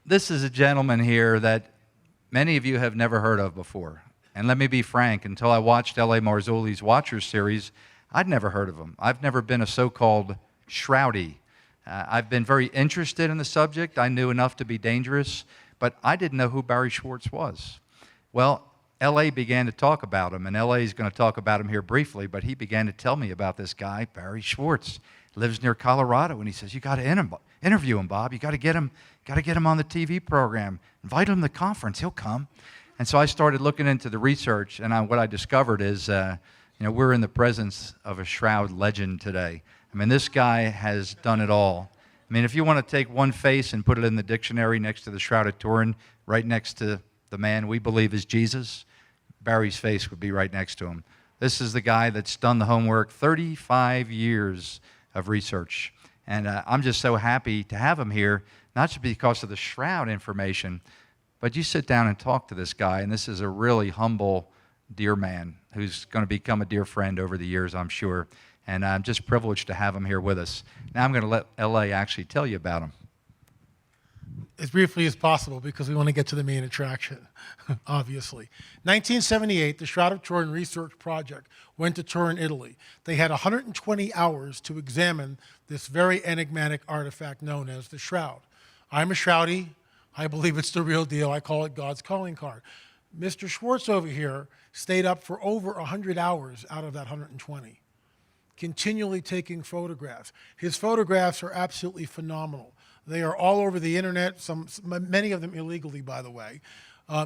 This is a gentleman here that many of you have never heard of before. And let me be frank, until I watched L.A. Marzulli's Watchers series, I'd never heard of him. I've never been a so-called Shroudie. I've been very interested in the subject. I knew enough to be dangerous, but I didn't know who Barrie Schwortz was. Well, L.A. began to talk about him, and L.A. is going to talk about him here briefly, but he began to tell me about this guy, Barrie Schwortz. Lives near Colorado, and he says, you got to interview him, Bob. You got to get him on the TV program. Invite him to the conference. He'll come. And so I started looking into the research, and what I discovered is, we're in the presence of a Shroud legend today. I mean, this guy has done it all. I mean, if you want to take one face and put it in the dictionary next to the Shroud of Turin, right next to the man we believe is Jesus, Barrie's face would be right next to him. This is the guy that's done the homework, 35 years of research. And I'm just so happy to have him here, not just because of the Shroud information, but you sit down and talk to this guy, and this is a really humble, dear man who's going to become a dear friend over the years, I'm sure. And I'm just privileged to have him here with us. Now I'm going to let L.A. actually tell you about him. As briefly as possible, because we want to get to the main attraction, obviously. 1978, the Shroud of Turin Research Project went to Turin, Italy. They had 120 hours to examine this very enigmatic artifact known as the Shroud. I'm a Shroudie. I believe it's the real deal. I call it God's calling card. Mr. Schwortz over here stayed up for over 100 hours out of that 120, continually taking photographs. His photographs are absolutely phenomenal. They are all over the internet, many of them illegally, by the way.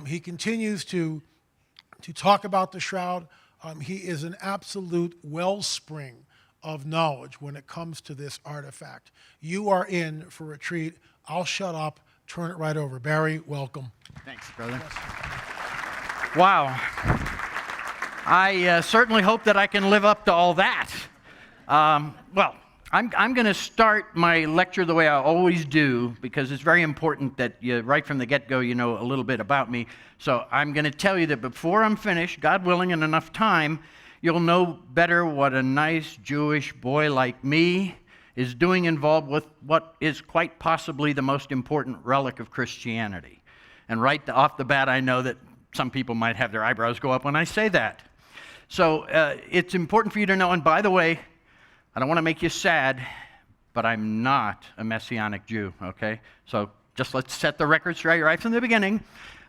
He continues to talk about the Shroud. He is an absolute wellspring of knowledge when it comes to this artifact. You are in for a treat. I'll shut up, turn it right over. Barrie, welcome. Thanks, brother. Yes. Wow. I certainly hope that I can live up to all that. Well, I'm going to start my lecture the way I always do, because it's very important that right from the get-go you know a little bit about me. So I'm going to tell you that before I'm finished, God willing, in enough time, you'll know better what a nice Jewish boy like me is doing involved with what is quite possibly the most important relic of Christianity. And right off the bat, I know that some people might have their eyebrows go up when I say that. So it's important for you to know, and by the way, I don't want to make you sad, but I'm not a Messianic Jew, okay? So just let's set the record straight right from the beginning.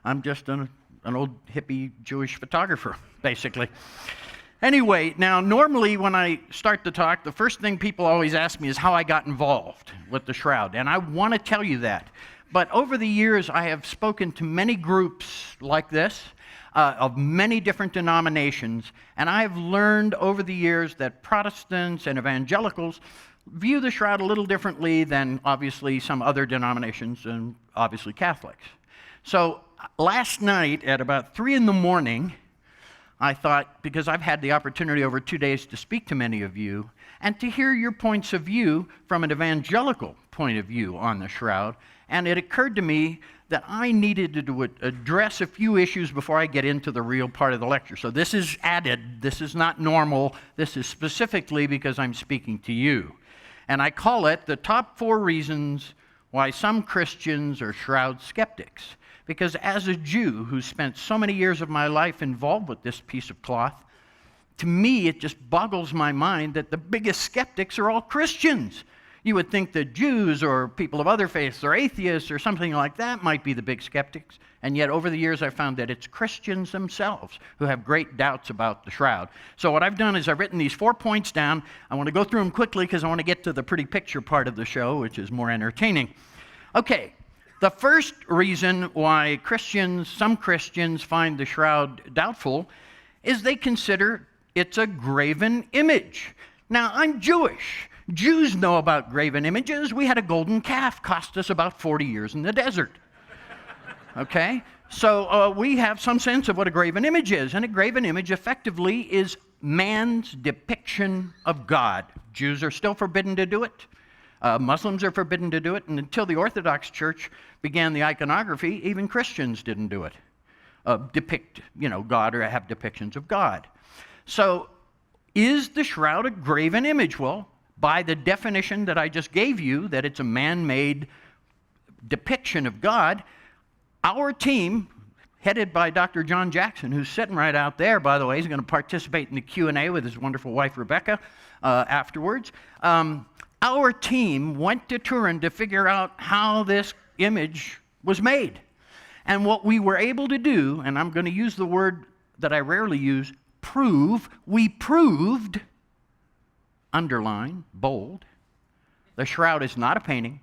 I'm just an old hippie Jewish photographer, basically. Anyway, now normally when I start to talk, the first thing people always ask me is how I got involved with the Shroud, and I want to tell you that. But over the years, I have spoken to many groups like this, of many different denominations, and I have learned over the years that Protestants and evangelicals view the Shroud a little differently than obviously some other denominations and obviously Catholics. So last night at about 3 in the morning, I thought, because I've had the opportunity over 2 days to speak to many of you and to hear your points of view from an evangelical point of view on the Shroud, and it occurred to me that I needed to address a few issues before I get into the real part of the lecture. So this is added. This is not normal. This is specifically because I'm speaking to you. And I call it the top 4 reasons why some Christians are Shroud skeptics. Because as a Jew who spent so many years of my life involved with this piece of cloth, to me it just boggles my mind that the biggest skeptics are all Christians. You would think that Jews or people of other faiths or atheists or something like that might be the big skeptics, and yet over the years I've found that it's Christians themselves who have great doubts about the Shroud. So what I've done is I've written these 4 points down. I want to go through them quickly because I want to get to the pretty picture part of the show, which is more entertaining. Okay, the first reason why some Christians find the Shroud doubtful is they consider it's a graven image. Now, I'm Jewish. Jews know about graven images. We had a golden calf, cost us about 40 years in the desert. Okay? So we have some sense of what a graven image is. And a graven image effectively is man's depiction of God. Jews are still forbidden to do it. Muslims are forbidden to do it. And until the Orthodox Church began the iconography, even Christians didn't do it. Depict, God or have depictions of God. So is the Shroud a graven image? Well, by the definition that I just gave you, that it's a man-made depiction of God, our team, headed by Dr. John Jackson, who's sitting right out there, by the way, he's going to participate in the Q&A with his wonderful wife, Rebecca, afterwards. Our team went to Turin to figure out how this image was made. And what we were able to do, and I'm going to use the word that I rarely use, prove, we proved, underline, bold, the shroud is not a painting,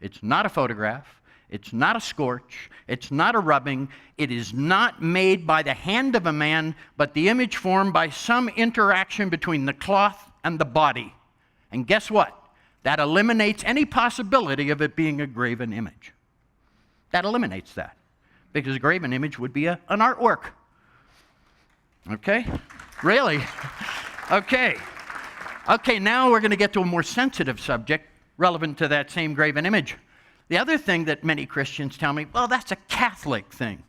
it's not a photograph, it's not a scorch, it's not a rubbing, it is not made by the hand of a man, but the image formed by some interaction between the cloth and the body. And guess what? That eliminates any possibility of it being a graven image. That eliminates that, because a graven image would be an artwork. Okay? Really? Okay. Okay, now we're going to get to a more sensitive subject relevant to that same graven image. The other thing that many Christians tell me, well, that's a Catholic thing.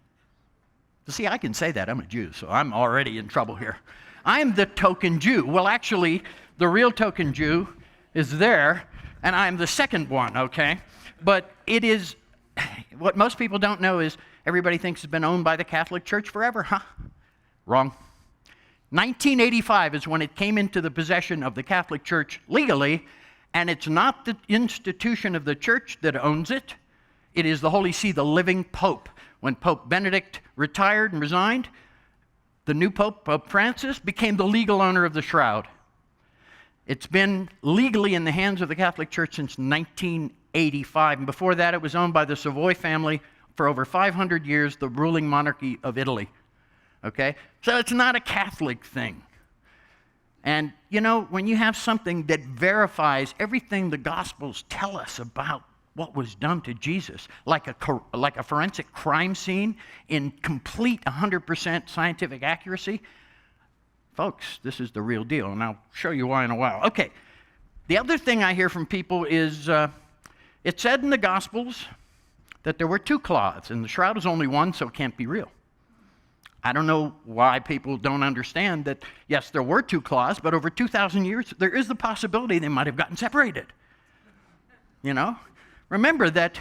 See, I can say that. I'm a Jew, so I'm already in trouble here. I'm the token Jew. Well, actually, the real token Jew is there, and I'm the second one, okay? But it is, what most people don't know is everybody thinks it's been owned by the Catholic Church forever, huh? Wrong. 1985 is when it came into the possession of the Catholic Church legally, and it's not the institution of the church that owns it. It is the Holy See, the living Pope. When Pope Benedict retired and resigned, the new Pope, Pope Francis, became the legal owner of the shroud. It's been legally in the hands of the Catholic Church since 1985, and before that it was owned by the Savoy family for over 500 years, the ruling monarchy of Italy. Okay? So it's not a Catholic thing. And, you know, when you have something that verifies everything the Gospels tell us about what was done to Jesus, like a forensic crime scene in complete 100% scientific accuracy, folks, this is the real deal, and I'll show you why in a while. Okay, the other thing I hear from people is it said in the Gospels that there were two cloths, and the shroud is only one, so it can't be real. I don't know why people don't understand that, yes, there were two cloths, but over 2,000 years, there is the possibility they might have gotten separated. You know? Remember that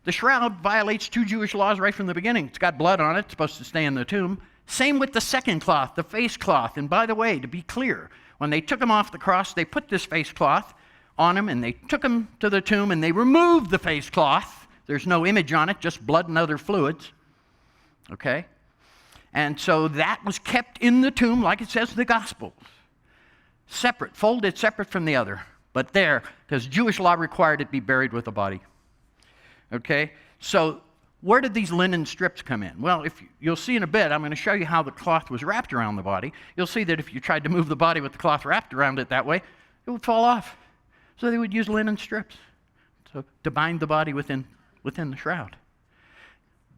the shroud violates two Jewish laws right from the beginning. It's got blood on it, it's supposed to stay in the tomb. Same with the second cloth, the face cloth. And by the way, to be clear, when they took him off the cross, they put this face cloth on him, and they took him to the tomb, and they removed the face cloth. There's no image on it, just blood and other fluids. Okay? And so that was kept in the tomb, like it says in the Gospels. Separate, folded separate from the other. But there, because Jewish law required it be buried with the body. Okay? So where did these linen strips come in? Well, you'll see in a bit, I'm going to show you how the cloth was wrapped around the body. You'll see that if you tried to move the body with the cloth wrapped around it that way, it would fall off. So they would use linen strips to bind the body within the shroud.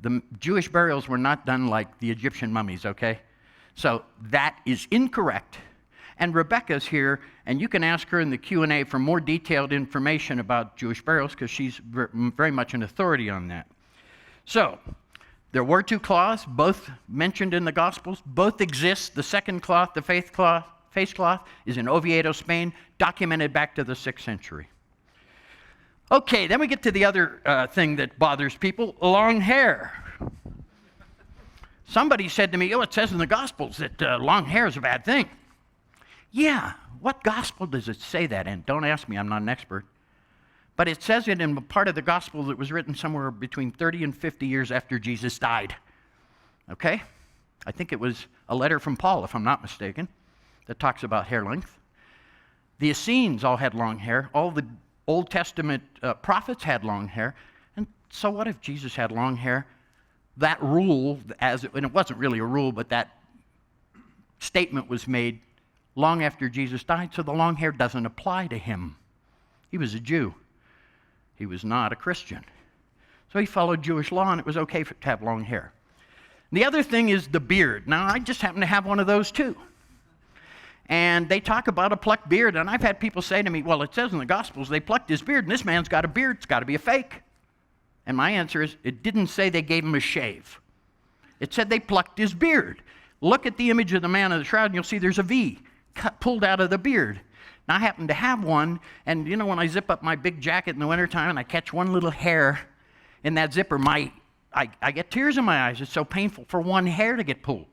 The Jewish burials were not done like the Egyptian mummies, okay? So that is incorrect. And Rebecca's here, and you can ask her in the Q&A for more detailed information about Jewish burials, because she's very much an authority on that. So, there were two cloths, both mentioned in the Gospels. Both exist. The second cloth, the face cloth, is in Oviedo, Spain, documented back to the 6th century. Okay, then we get to the other thing that bothers people, long hair. Somebody said to me, oh, it says in the Gospels that long hair is a bad thing. Yeah, what Gospel does it say that in? Don't ask me, I'm not an expert. But it says it in a part of the Gospel that was written somewhere between 30 and 50 years after Jesus died. Okay? I think it was a letter from Paul, if I'm not mistaken, that talks about hair length. The Essenes all had long hair. All the Old Testament prophets had long hair. And so what if Jesus had long hair? That rule, and it wasn't really a rule, but that statement was made long after Jesus died, so the long hair doesn't apply to him. He was a Jew. He was not a Christian. So he followed Jewish law, and it was okay to have long hair. The other thing is the beard. Now, I just happen to have one of those too. And they talk about a plucked beard, and I've had people say to me, well, it says in the Gospels they plucked his beard, and this man's got a beard. It's got to be a fake. And my answer is, it didn't say they gave him a shave. It said they plucked his beard. Look at the image of the man of the shroud, and you'll see there's a V pulled out of the beard. Now, I happen to have one, and you know when I zip up my big jacket in the wintertime and I catch one little hair, in that zipper, I get tears in my eyes. It's so painful for one hair to get pulled.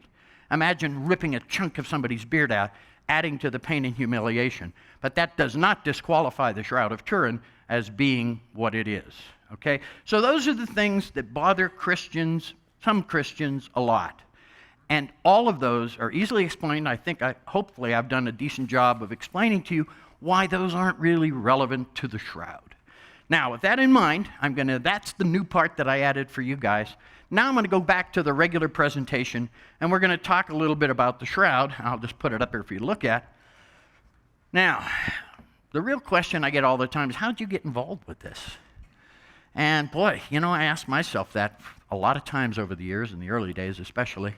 Imagine ripping a chunk of somebody's beard out, adding to the pain and humiliation. But that does not disqualify the Shroud of Turin as being what it is, okay? So those are the things that bother Christians, some Christians, a lot. And all of those are easily explained. Hopefully I've done a decent job of explaining to you why those aren't really relevant to the Shroud. Now, with that in mind, that's the new part that I added for you guys. Now I'm going to go back to the regular presentation, and we're going to talk a little bit about the Shroud. I'll just put it up here for you to look at. Now, the real question I get all the time is, how'd you get involved with this? And boy, I asked myself that a lot of times over the years, in the early days especially.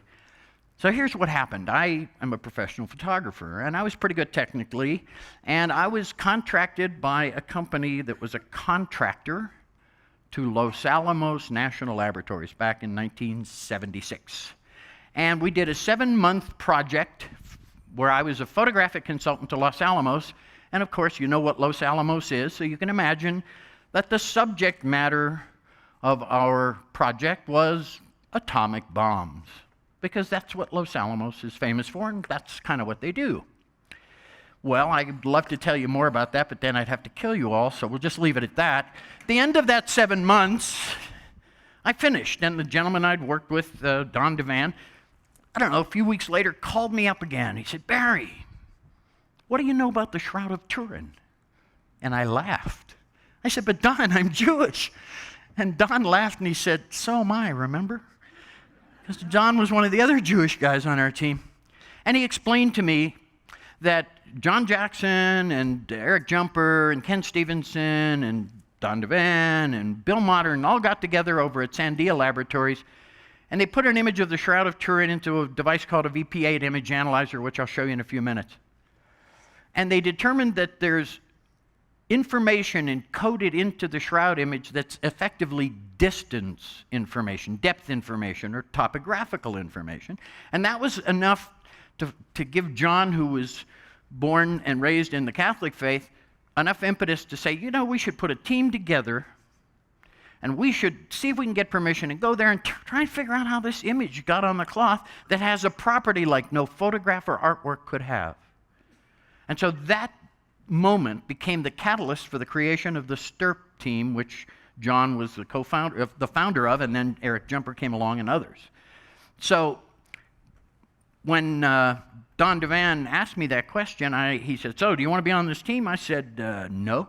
So here's what happened. I am a professional photographer, and I was pretty good technically, and I was contracted by a company that was a contractor to Los Alamos National Laboratories back in 1976. And we did a 7-month project where I was a photographic consultant to Los Alamos, and of course you know what Los Alamos is, so you can imagine that the subject matter of our project was atomic bombs, because that's what Los Alamos is famous for, and that's kind of what they do. Well, I'd love to tell you more about that, but then I'd have to kill you all, so we'll just leave it at that. At the end of that 7 months, I finished, and the gentleman I'd worked with, Don DeVan, I don't know, a few weeks later, called me up again. He said, "Barrie, what do you know about the Shroud of Turin?" And I laughed. I said, "But Don, I'm Jewish." And Don laughed, and he said, "So am I, remember?" Because Don was one of the other Jewish guys on our team. And he explained to me that John Jackson and Eric Jumper and Ken Stevenson and Don DeVan and Bill Modern all got together over at Sandia Laboratories, and they put an image of the Shroud of Turin into a device called a VP8 image analyzer, which I'll show you in a few minutes. And they determined that there's information encoded into the Shroud image that's effectively distance information, depth information, or topographical information. And that was enough to give John, who was born and raised in the Catholic faith, enough impetus to say, we should put a team together and we should see if we can get permission and go there and try and figure out how this image got on the cloth that has a property like no photograph or artwork could have. And so that moment became the catalyst for the creation of the STIRP team, which John was the founder of, and then Eric Jumper came along and others. So when Don DeVan asked me that question, he said, "So, do you want to be on this team?" I said, No,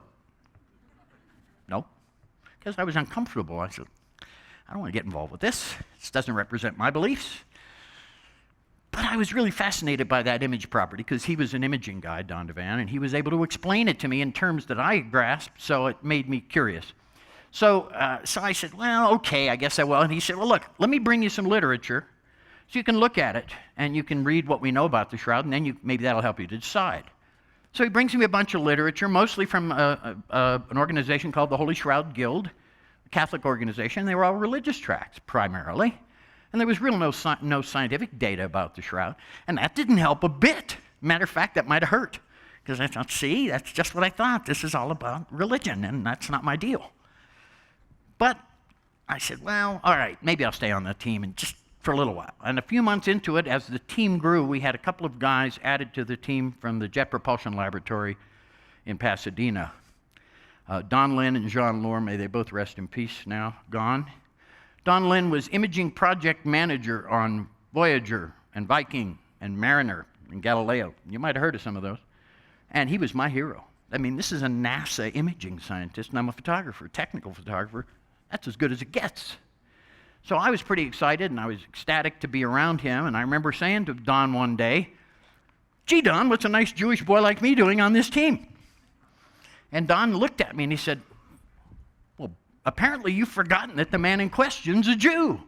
because I was uncomfortable. I said, "I don't want to get involved with this. This doesn't represent my beliefs." But I was really fascinated by that image property because he was an imaging guy, Don DeVan, and he was able to explain it to me in terms that I grasped, so it made me curious. So I said, "Well, okay, I guess I will." And he said, "Well, look, let me bring you some literature so you can look at it and you can read what we know about the Shroud, and then maybe that'll help you to decide." So he brings me a bunch of literature, mostly from an organization called the Holy Shroud Guild, a Catholic organization. They were all religious tracts, primarily. And there was no scientific data about the Shroud, and that didn't help a bit. Matter of fact, that might have hurt, because I thought, see, that's just what I thought. This is all about religion, and that's not my deal. But I said, well, all right, maybe I'll stay on the team and just for a little while. And a few months into it, as the team grew, we had a couple of guys added to the team from the Jet Propulsion Laboratory in Pasadena. Don Lynn and Jean Lohr, may they both rest in peace now, gone. Don Lynn was imaging project manager on Voyager and Viking and Mariner and Galileo. You might have heard of some of those. And he was my hero. I mean, this is a NASA imaging scientist, and I'm a photographer, technical photographer. That's as good as it gets. So I was pretty excited, and I was ecstatic to be around him. And I remember saying to Don one day, "Gee, Don, what's a nice Jewish boy like me doing on this team?" And Don looked at me and he said, "Well, apparently you've forgotten that the man in question's a Jew."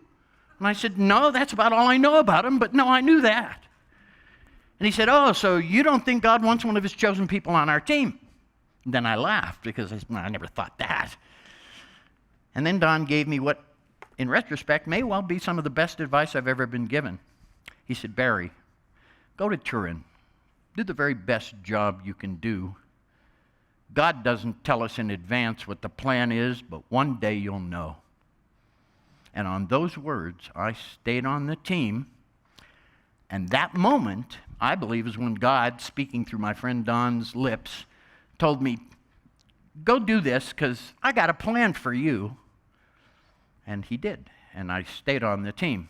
And I said, "No, that's about all I know about him, but no, I knew that." And he said, "Oh, so you don't think God wants one of his chosen people on our team?" And then I laughed because I never thought that. And then Don gave me what, in retrospect, may well be some of the best advice I've ever been given. He said, "Barrie, go to Turin. Do the very best job you can do. God doesn't tell us in advance what the plan is, but one day you'll know. And on those words, I stayed on the team. And that moment, I believe, is when God, speaking through my friend Don's lips, told me, go do this because I got a plan for you. And he did. And I stayed on the team.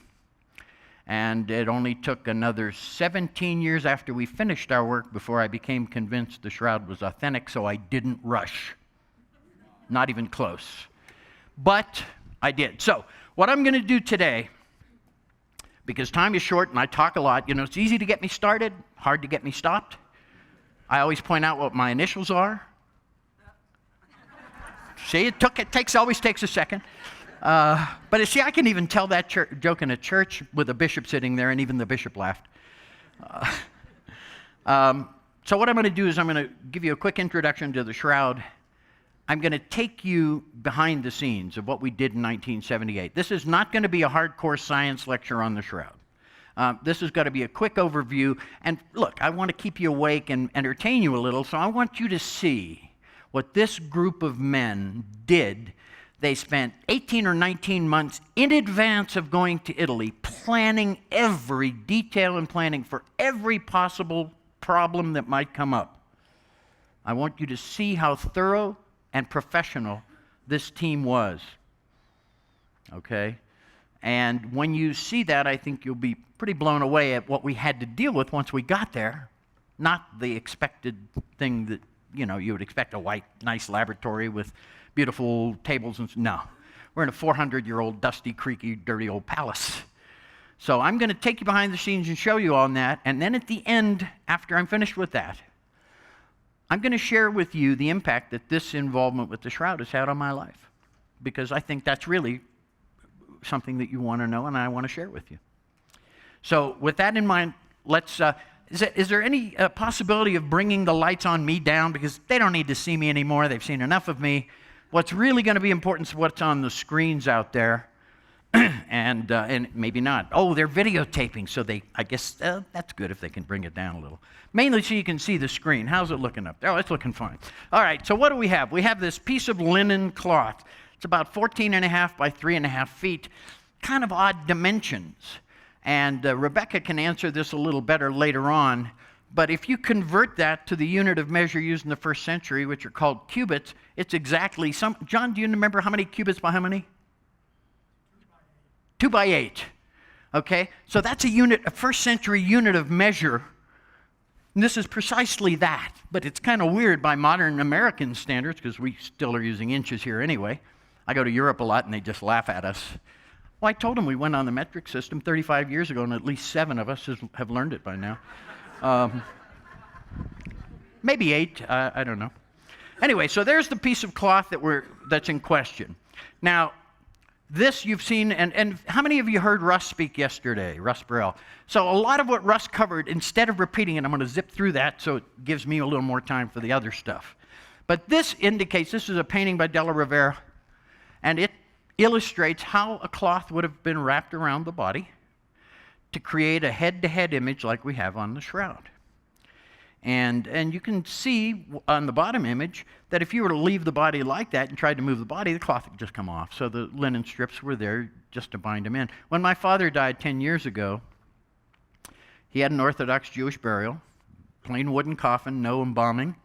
And it only took another 17 years after we finished our work before I became convinced the Shroud was authentic, so I didn't rush. Not even close. But I did. So, what I'm going to do today, because time is short and I talk a lot, you know, it's easy to get me started, hard to get me stopped. I always point out what my initials are. See, always takes a second. But see, I can even tell that joke in a church with a bishop sitting there, and even the bishop laughed. So what I'm going to do is I'm going to give you a quick introduction to the Shroud. I'm going to take you behind the scenes of what we did in 1978. This is not going to be a hardcore science lecture on the Shroud. This is going to be a quick overview. And look, I want to keep you awake and entertain you a little, so I want you to see what this group of men did. They spent 18 or 19 months in advance of going to Italy, planning every detail and planning for every possible problem that might come up. I want you to see how thorough and professional this team was. Okay? And when you see that, I think you'll be pretty blown away at what we had to deal with once we got there. Not the expected thing that, you know, you would expect, a white, nice laboratory with beautiful tables and no. We're in a 400-year-old, dusty, creaky, dirty old palace. So I'm going to take you behind the scenes and show you all that, and then at the end, after I'm finished with that, I'm going to share with you the impact that this involvement with the Shroud has had on my life, because I think that's really something that you want to know and I want to share with you. So with that in mind, let's... Is there any possibility of bringing the lights on me down? Because they don't need to see me anymore. They've seen enough of me. What's really going to be important is what's on the screens out there. and maybe not. Oh, they're videotaping, so I guess that's good if they can bring it down a little. Mainly so you can see the screen. How's it looking up there? Oh, it's looking fine. All right, so what do we have? We have this piece of linen cloth. It's about 14.5 by 3.5 feet. Kind of odd dimensions. And Rebecca can answer this a little better later on, but if you convert that to the unit of measure used in the first century, which are called cubits, it's exactly John, do you remember how many cubits by how many? 2 by 8. Okay, so that's a first century unit of measure. And this is precisely that, but it's kind of weird by modern American standards, because we still are using inches here anyway. I go to Europe a lot and they just laugh at us. Well, I told them we went on the metric system 35 years ago, and at least 7 of us have learned it by now. Maybe 8, I don't know. Anyway, so there's the piece of cloth that's in question. Now, this you've seen, and how many of you heard Russ speak yesterday, Russ Burrell? So a lot of what Russ covered, instead of repeating it, I'm going to zip through that so it gives me a little more time for the other stuff. But this indicates, this is a painting by Della Rovere, and it illustrates how a cloth would have been wrapped around the body to create a head-to-head image like we have on the Shroud. And you can see on the bottom image that if you were to leave the body like that and tried to move the body, the cloth would just come off. So the linen strips were there just to bind them in. When my father died 10 years ago, he had an Orthodox Jewish burial, plain wooden coffin, no embalming.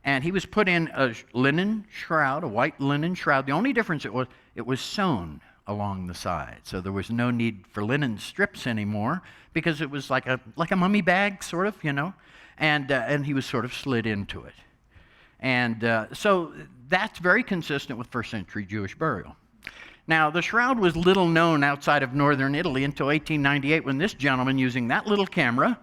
And he was put in a linen shroud, a white linen shroud. The only difference it was sewn along the side. So there was no need for linen strips anymore, because it was like a mummy bag, sort of, you know. And he was sort of slid into it. And so that's very consistent with first century Jewish burial. Now, the Shroud was little known outside of northern Italy until 1898, when this gentleman, using that little camera,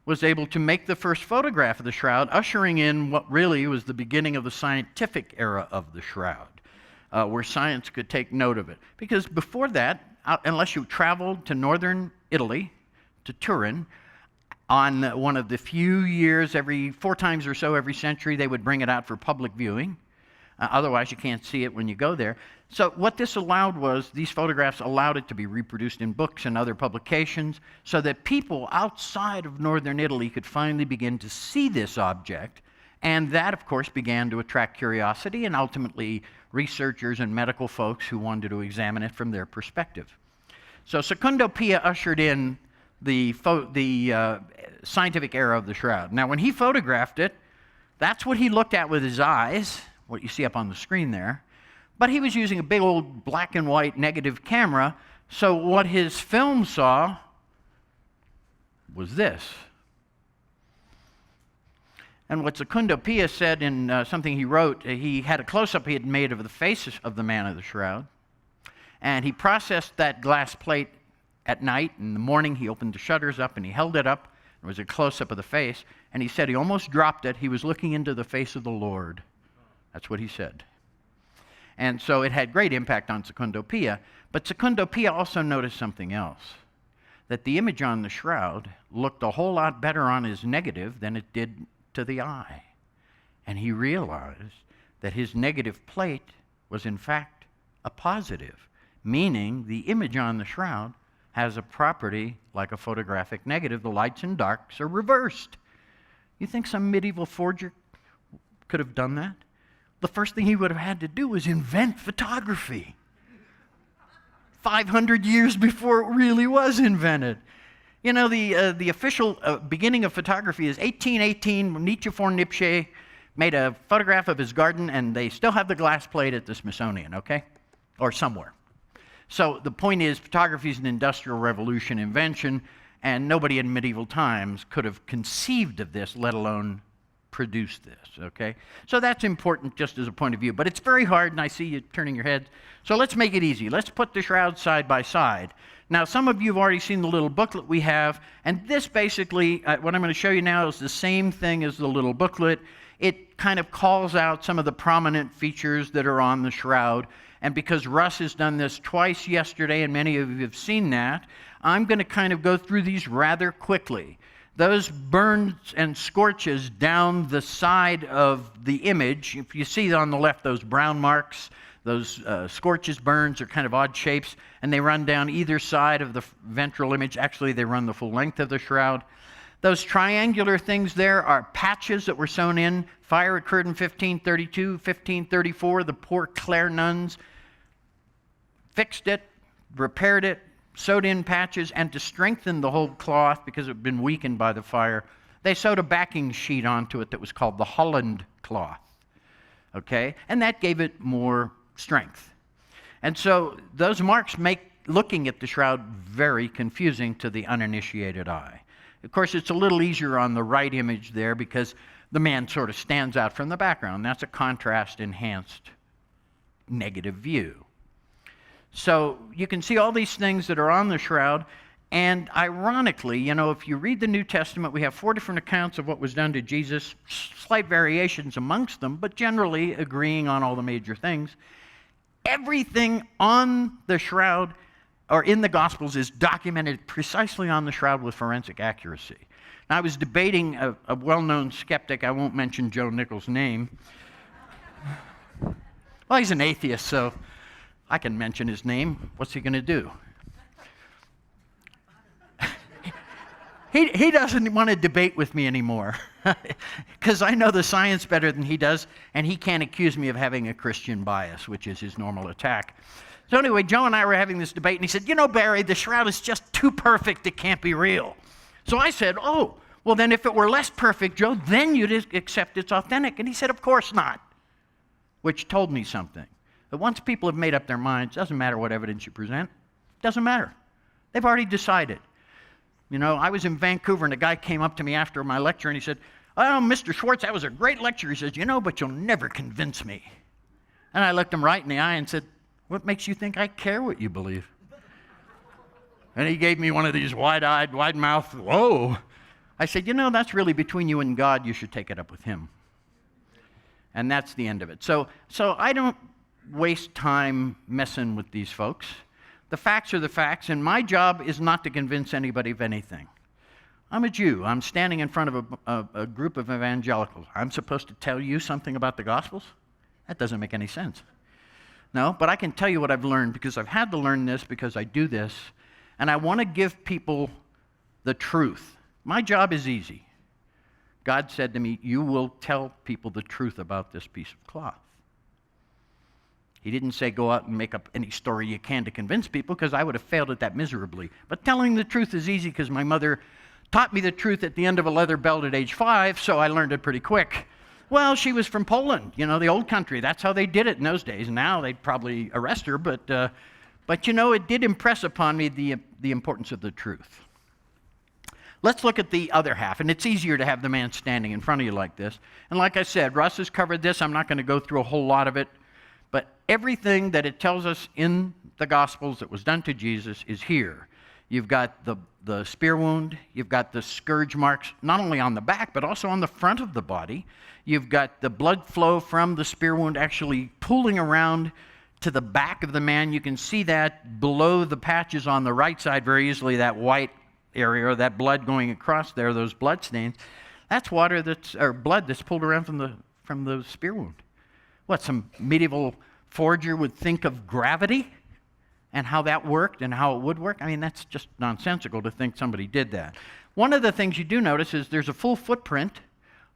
was able to make the first photograph of the Shroud, ushering in what really was the beginning of the scientific era of the Shroud, where science could take note of it. Because before that, unless you traveled to northern Italy, to Turin, on one of the few years, every 4 times or so every century, they would bring it out for public viewing. Otherwise, you can't see it when you go there. So what this allowed was, these photographs allowed it to be reproduced in books and other publications, so that people outside of northern Italy could finally begin to see this object And that, of course, began to attract curiosity and ultimately researchers and medical folks who wanted to examine it from their perspective. So Secundo Pia ushered in the scientific era of the shroud. Now, when he photographed it, that's what he looked at with his eyes, what you see up on the screen there. But he was using a big old black and white negative camera, so what his film saw was this. And what Secundo Pia said in something he wrote, he had a close-up he had made of the face of the man of the shroud, and he processed that glass plate at night. In the morning, he opened the shutters up and he held it up. There was a close-up of the face, and he said he almost dropped it. He was looking into the face of the Lord. That's what he said. And so it had great impact on Secundo Pia, but Secundo Pia also noticed something else, that the image on the shroud looked a whole lot better on his negative than it did to the eye. And he realized that his negative plate was in fact a positive, meaning the image on the shroud has a property like a photographic negative. The lights and darks are reversed. You think some medieval forger could have done that? The first thing he would have had to do was invent photography. 500 years before it really was invented. You know, the official beginning of photography is 1818. Nietzsche von Nipsche made a photograph of his garden, and they still have the glass plate at the Smithsonian, okay? Or somewhere. So the point is, photography is an industrial revolution invention, and nobody in medieval times could have conceived of this, let alone produced this, okay? So that's important just as a point of view. But it's very hard, and I see you turning your head. So let's make it easy. Let's put the shroud side by side. Now, some of you have already seen the little booklet we have, and this basically, what I'm going to show you now is the same thing as the little booklet. It kind of calls out some of the prominent features that are on the shroud, and because Russ has done this twice yesterday, and many of you have seen that, I'm going to kind of go through these rather quickly. Those burns and scorches down the side of the image, if you see on the left those brown marks, those scorches, burns are kind of odd shapes, and they run down either side of the ventral image. Actually, they run the full length of the shroud. Those triangular things there are patches that were sewn in. Fire occurred in 1532, 1534. The poor Clare nuns fixed it, repaired it, sewed in patches, and to strengthen the whole cloth, because it had been weakened by the fire, they sewed a backing sheet onto it that was called the Holland cloth. Okay? And that gave it more strength. And so those marks make looking at the shroud very confusing to the uninitiated eye. Of course, it's a little easier on the right image there because the man sort of stands out from the background. That's a contrast-enhanced negative view. So you can see all these things that are on the shroud, and ironically, you know, if you read the New Testament, we have 4 different accounts of what was done to Jesus, slight variations amongst them, but generally agreeing on all the major things. Everything on the shroud or in the Gospels is documented precisely on the shroud with forensic accuracy. Now, I was debating a well-known skeptic. I won't mention Joe Nichols' name. Well, he's an atheist, so I can mention his name. What's he going to do? He doesn't want to debate with me anymore because I know the science better than he does, and he can't accuse me of having a Christian bias, which is his normal attack. So anyway, Joe and I were having this debate, and he said, you know, Barrie, the shroud is just too perfect. It can't be real. So I said, oh, well, then if it were less perfect, Joe, then you'd accept it's authentic. And he said, of course not, which told me something. That once people have made up their minds, doesn't matter what evidence you present, doesn't matter. They've already decided. You know, I was in Vancouver, and a guy came up to me after my lecture, and he said, oh, Mr. Schwortz, that was a great lecture. He says, you know, but you'll never convince me. And I looked him right in the eye and said, what makes you think I care what you believe? And he gave me one of these wide-eyed, wide-mouthed, whoa. I said, you know, that's really between you and God. You should take it up with him. And that's the end of it. So I don't waste time messing with these folks. The facts are the facts, and my job is not to convince anybody of anything. I'm a Jew. I'm standing in front of a group of evangelicals. I'm supposed to tell you something about the Gospels? That doesn't make any sense. No, but I can tell you what I've learned because I've had to learn this because I do this, and I want to give people the truth. My job is easy. God said to me, you will tell people the truth about this piece of cloth. He didn't say go out and make up any story you can to convince people, because I would have failed at that miserably. But telling the truth is easy, because my mother taught me the truth at the end of a leather belt at age 5, so I learned it pretty quick. Well, she was from Poland, the old country. That's how they did it in those days. Now they'd probably arrest her, but it did impress upon me the importance of the truth. Let's look at the other half, and it's easier to have the man standing in front of you like this. And like I said, Russ has covered this. I'm not going to go through a whole lot of it, but everything that it tells us in the Gospels that was done to Jesus is here. You've got the spear wound. You've got the scourge marks, not only on the back, but also on the front of the body. You've got the blood flow from the spear wound actually pooling around to the back of the man. You can see that below the patches on the right side very easily, that white area, or that blood going across there, those blood stains. That's blood that's pulled around from the spear wound. What, some medieval forger would think of gravity and how that worked and how it would work? I mean, that's just nonsensical to think somebody did that. One of the things you do notice is there's a full footprint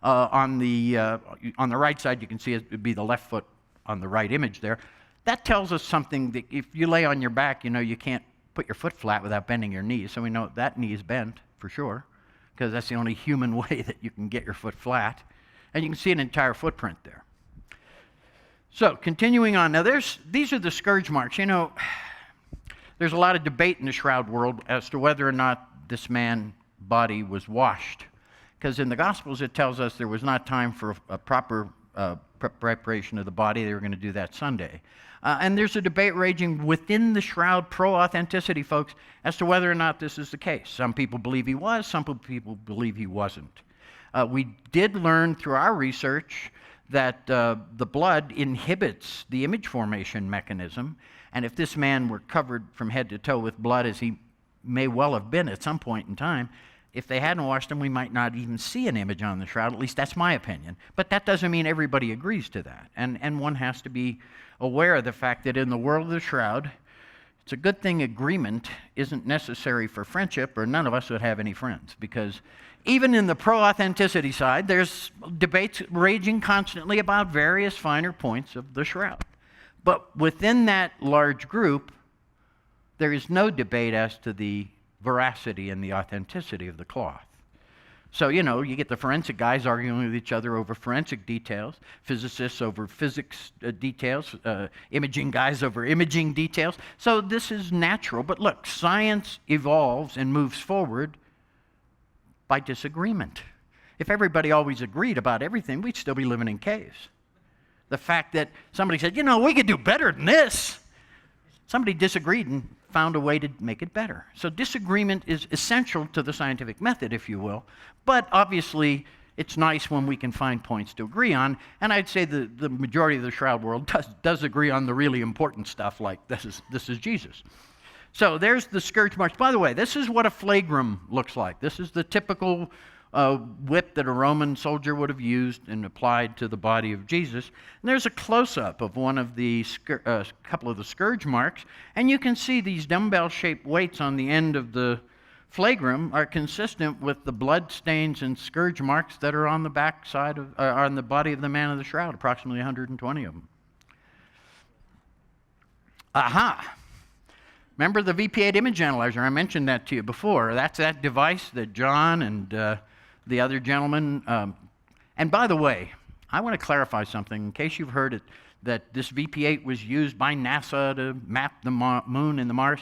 on the right side. You can see it would be the left foot on the right image there. That tells us something that if you lay on your back, you can't put your foot flat without bending your knees. So we know that knee is bent for sure, because that's the only human way that you can get your foot flat. And you can see an entire footprint there. So continuing on, now these are the scourge marks. There's a lot of debate in the Shroud world as to whether or not this man's body was washed, because in the Gospels it tells us there was not time for a proper preparation of the body. They were going to do that Sunday. And there's a debate raging within the Shroud pro-authenticity folks as to whether or not this is the case. Some people believe he was, some people believe he wasn't. We did learn through our research that the blood inhibits the image formation mechanism, and if this man were covered from head to toe with blood, as he may well have been at some point in time, if they hadn't washed him, we might not even see an image on the shroud. At least that's my opinion. But that doesn't mean everybody agrees to that. And one has to be aware of the fact that in the world of the shroud, it's a good thing agreement isn't necessary for friendship, or none of us would have any friends. Because even in the pro-authenticity side, there's debates raging constantly about various finer points of the shroud. But within that large group, there is no debate as to the veracity and the authenticity of the cloth. So, you get the forensic guys arguing with each other over forensic details, physicists over physics details, imaging guys over imaging details. So this is natural. But look, science evolves and moves forward by disagreement. If everybody always agreed about everything, we'd still be living in caves. The fact that somebody said, we could do better than this. Somebody disagreed and found a way to make it better. So disagreement is essential to the scientific method, if you will. But obviously, it's nice when we can find points to agree on. And I'd say the majority of the shroud world does agree on the really important stuff, like this is Jesus. So there's the scourge marks. By the way, this is what a flagrum looks like. This is the typical whip that a Roman soldier would have used and applied to the body of Jesus. And there's a close-up of one of the couple of the scourge marks, and you can see these dumbbell-shaped weights on the end of the flagrum are consistent with the blood stains and scourge marks that are on the back side on the body of the man of the shroud, approximately 120 of them. Aha! Remember the VP8 image analyzer? I mentioned that to you before. That's that device that John and the other gentleman. And by the way, I want to clarify something in case you've heard it, that this VP8 was used by NASA to map the moon and the Mars.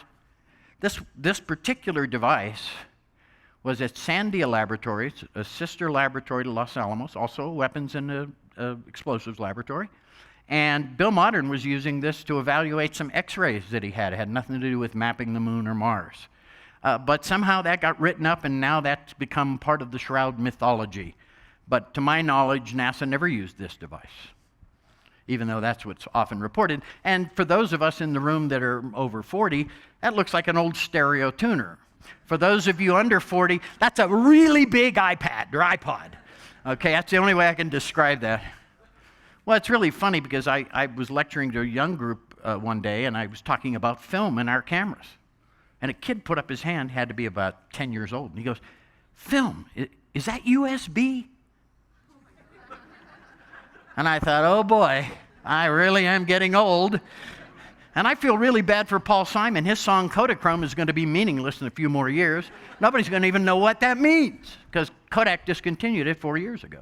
This particular device was at Sandia Laboratories, a sister laboratory to Los Alamos, also a weapons and explosives laboratory. And Bill Modern was using this to evaluate some x-rays that he had. It had nothing to do with mapping the moon or Mars. But somehow that got written up, and now that's become part of the shroud mythology. But to my knowledge, NASA never used this device, even though that's what's often reported. And for those of us in the room that are over 40, that looks like an old stereo tuner. For those of you under 40, that's a really big iPad or iPod. Okay, that's the only way I can describe that. Well, it's really funny because I was lecturing to a young group one day, and I was talking about film and our cameras. And a kid put up his hand, had to be about 10 years old, and he goes, "Film, is that USB?" And I thought, oh boy, I really am getting old. And I feel really bad for Paul Simon. His song Kodachrome is going to be meaningless in a few more years. Nobody's going to even know what that means because Kodak discontinued it 4 years ago.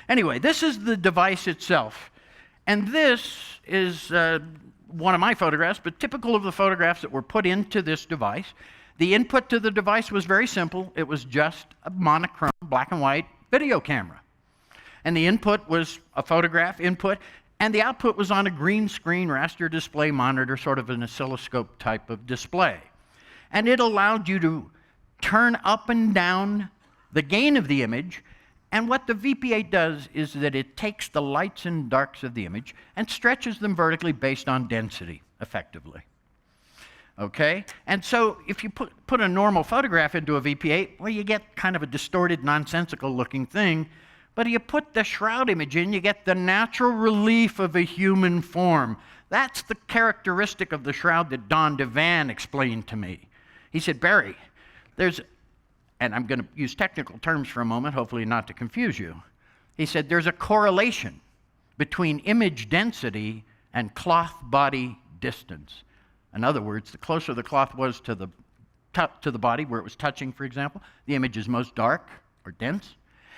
Anyway, this is the device itself. And this is one of my photographs, but typical of the photographs that were put into this device. The input to the device was very simple. It was just a monochrome, black and white video camera. And the input was a photograph input, and the output was on a green screen raster display monitor, sort of an oscilloscope type of display. And it allowed you to turn up and down the gain of the image. And what the VP8 does is that it takes the lights and darks of the image and stretches them vertically based on density, effectively. Okay? And so if you put a normal photograph into a VP8, well, you get kind of a distorted, nonsensical looking thing. But you put the Shroud image in, you get the natural relief of a human form. That's the characteristic of the Shroud that Don DeVan explained to me. He said, Barrie, there's, and I'm going to use technical terms for a moment, hopefully not to confuse you. He said, there's a correlation between image density and cloth body distance. In other words, the closer the cloth was to the body where it was touching, for example, the image is most dark or dense.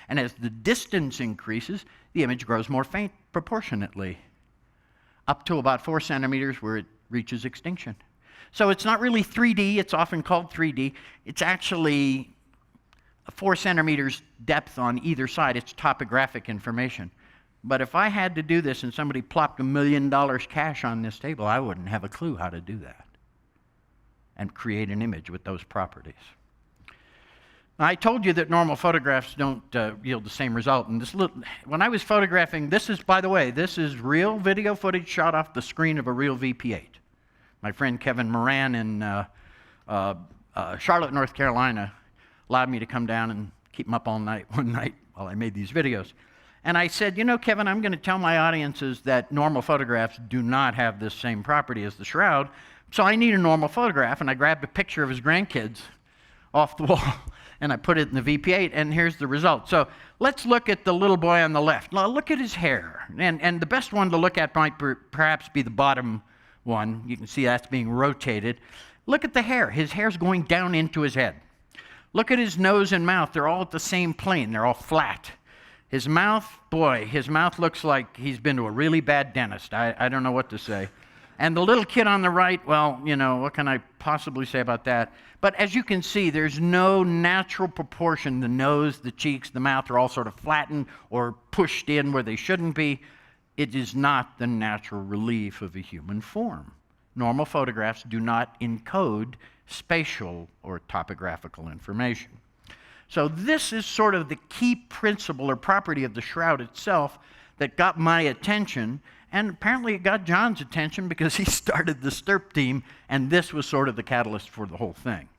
And as the distance increases, the image grows more faint proportionately, up to about 4 centimeters where it reaches extinction. So it's not really 3D, it's often called 3D. It's actually 4 centimeters depth on either side. It's topographic information. But if I had to do this and somebody plopped $1 million cash on this table, I wouldn't have a clue how to do that and create an image with those properties. I told you that normal photographs don't yield the same result. And when I was photographing, this is, by the way, this is real video footage shot off the screen of a real VP8. My friend Kevin Moran in Charlotte, North Carolina, allowed me to come down and keep him up all night one night while I made these videos. And I said, you know, Kevin, I'm going to tell my audiences that normal photographs do not have this same property as the Shroud, so I need a normal photograph. And I grabbed a picture of his grandkids off the wall. And I put it in the VP8, and here's the result. So let's look at the little boy on the left. Now look at his hair. And the best one to look at might perhaps be the bottom one. You can see that's being rotated. Look at the hair. His hair's going down into his head. Look at his nose and mouth. They're all at the same plane. They're all flat. His mouth, boy, his mouth looks like he's been to a really bad dentist. I don't know what to say. And the little kid on the right, well, you know, what can I possibly say about that? But as you can see, there's no natural proportion. The nose, the cheeks, the mouth are all sort of flattened or pushed in where they shouldn't be. It is not the natural relief of a human form. Normal photographs do not encode spatial or topographical information. So this is sort of the key principle or property of the Shroud itself that got my attention. And apparently it got John's attention because he started the STERP team, and this was sort of the catalyst for the whole thing.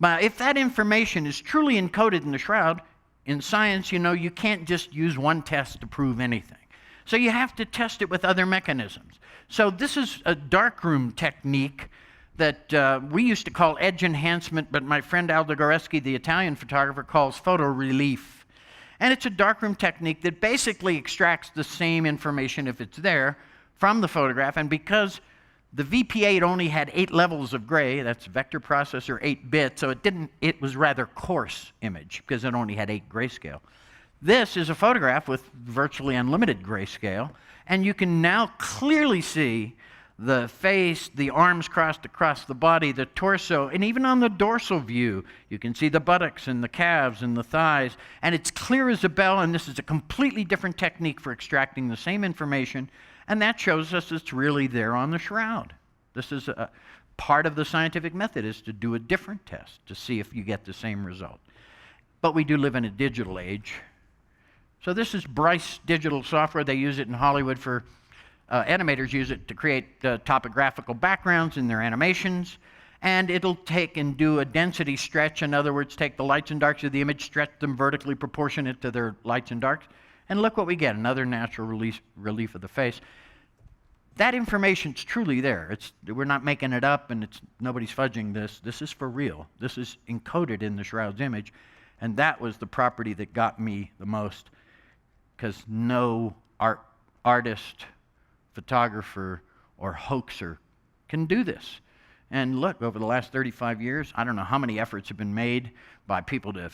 But if that information is truly encoded in the Shroud, in science, you know, you can't just use one test to prove anything. So you have to test it with other mechanisms. So this is a darkroom technique that we used to call edge enhancement, but my friend Aldo Goreski, the Italian photographer, calls photorelief. And it's a darkroom technique that basically extracts the same information, if it's there, from the photograph. And because the VP8 only had 8 levels of gray, that's vector processor 8 bits, so it was rather coarse image because it only had 8 grayscale. This is a photograph with virtually unlimited grayscale, and you can now clearly see the face, the arms crossed across the body, the torso, and even on the dorsal view, you can see the buttocks and the calves and the thighs, and it's clear as a bell, and this is a completely different technique for extracting the same information, and that shows us it's really there on the Shroud. This is a part of the scientific method, is to do a different test to see if you get the same result. But we do live in a digital age. So this is Bryce digital software. They use it in Hollywood for animators use it to create topographical backgrounds in their animations, and it'll take and do a density stretch. In other words, take the lights and darks of the image, stretch them vertically proportionate to their lights and darks, and look what we get, another natural relief of the face. That information's truly there. We're not making it up, and nobody's fudging this. This is for real. This is encoded in the Shroud's image, and that was the property that got me the most, because no art artist, photographer, or hoaxer can do this. And look, over the last 35 years, I don't know how many efforts have been made by people to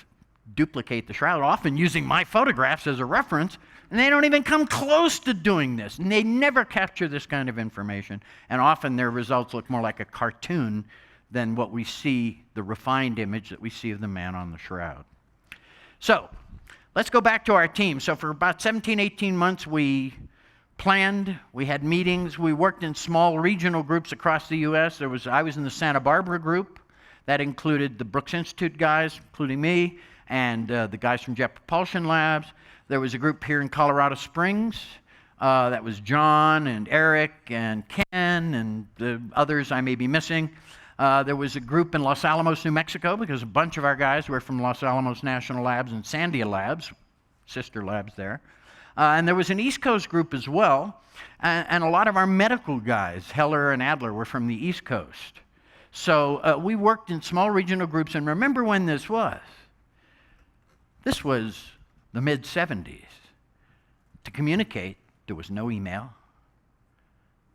duplicate the shroud, often using my photographs as a reference, and they don't even come close to doing this. And they never capture this kind of information, and often their results look more like a cartoon than what we see, the refined image that we see of the man on the shroud. So, let's go back to our team. So for about 17, 18 months, we planned, we had meetings, we worked in small regional groups across the U.S. I was in the Santa Barbara group. That included the Brooks Institute guys, including me, and the guys from Jet Propulsion Labs. There was a group here in Colorado Springs. That was John and Eric and Ken and the others I may be missing. There was a group in Los Alamos, New Mexico, because a bunch of our guys were from Los Alamos National Labs and Sandia Labs, sister labs there. And there was an East Coast group as well. And a lot of our medical guys, Heller and Adler, were from the East Coast. So we worked in small regional groups. And remember when this was? This was the mid-'70s. To communicate, there was no email.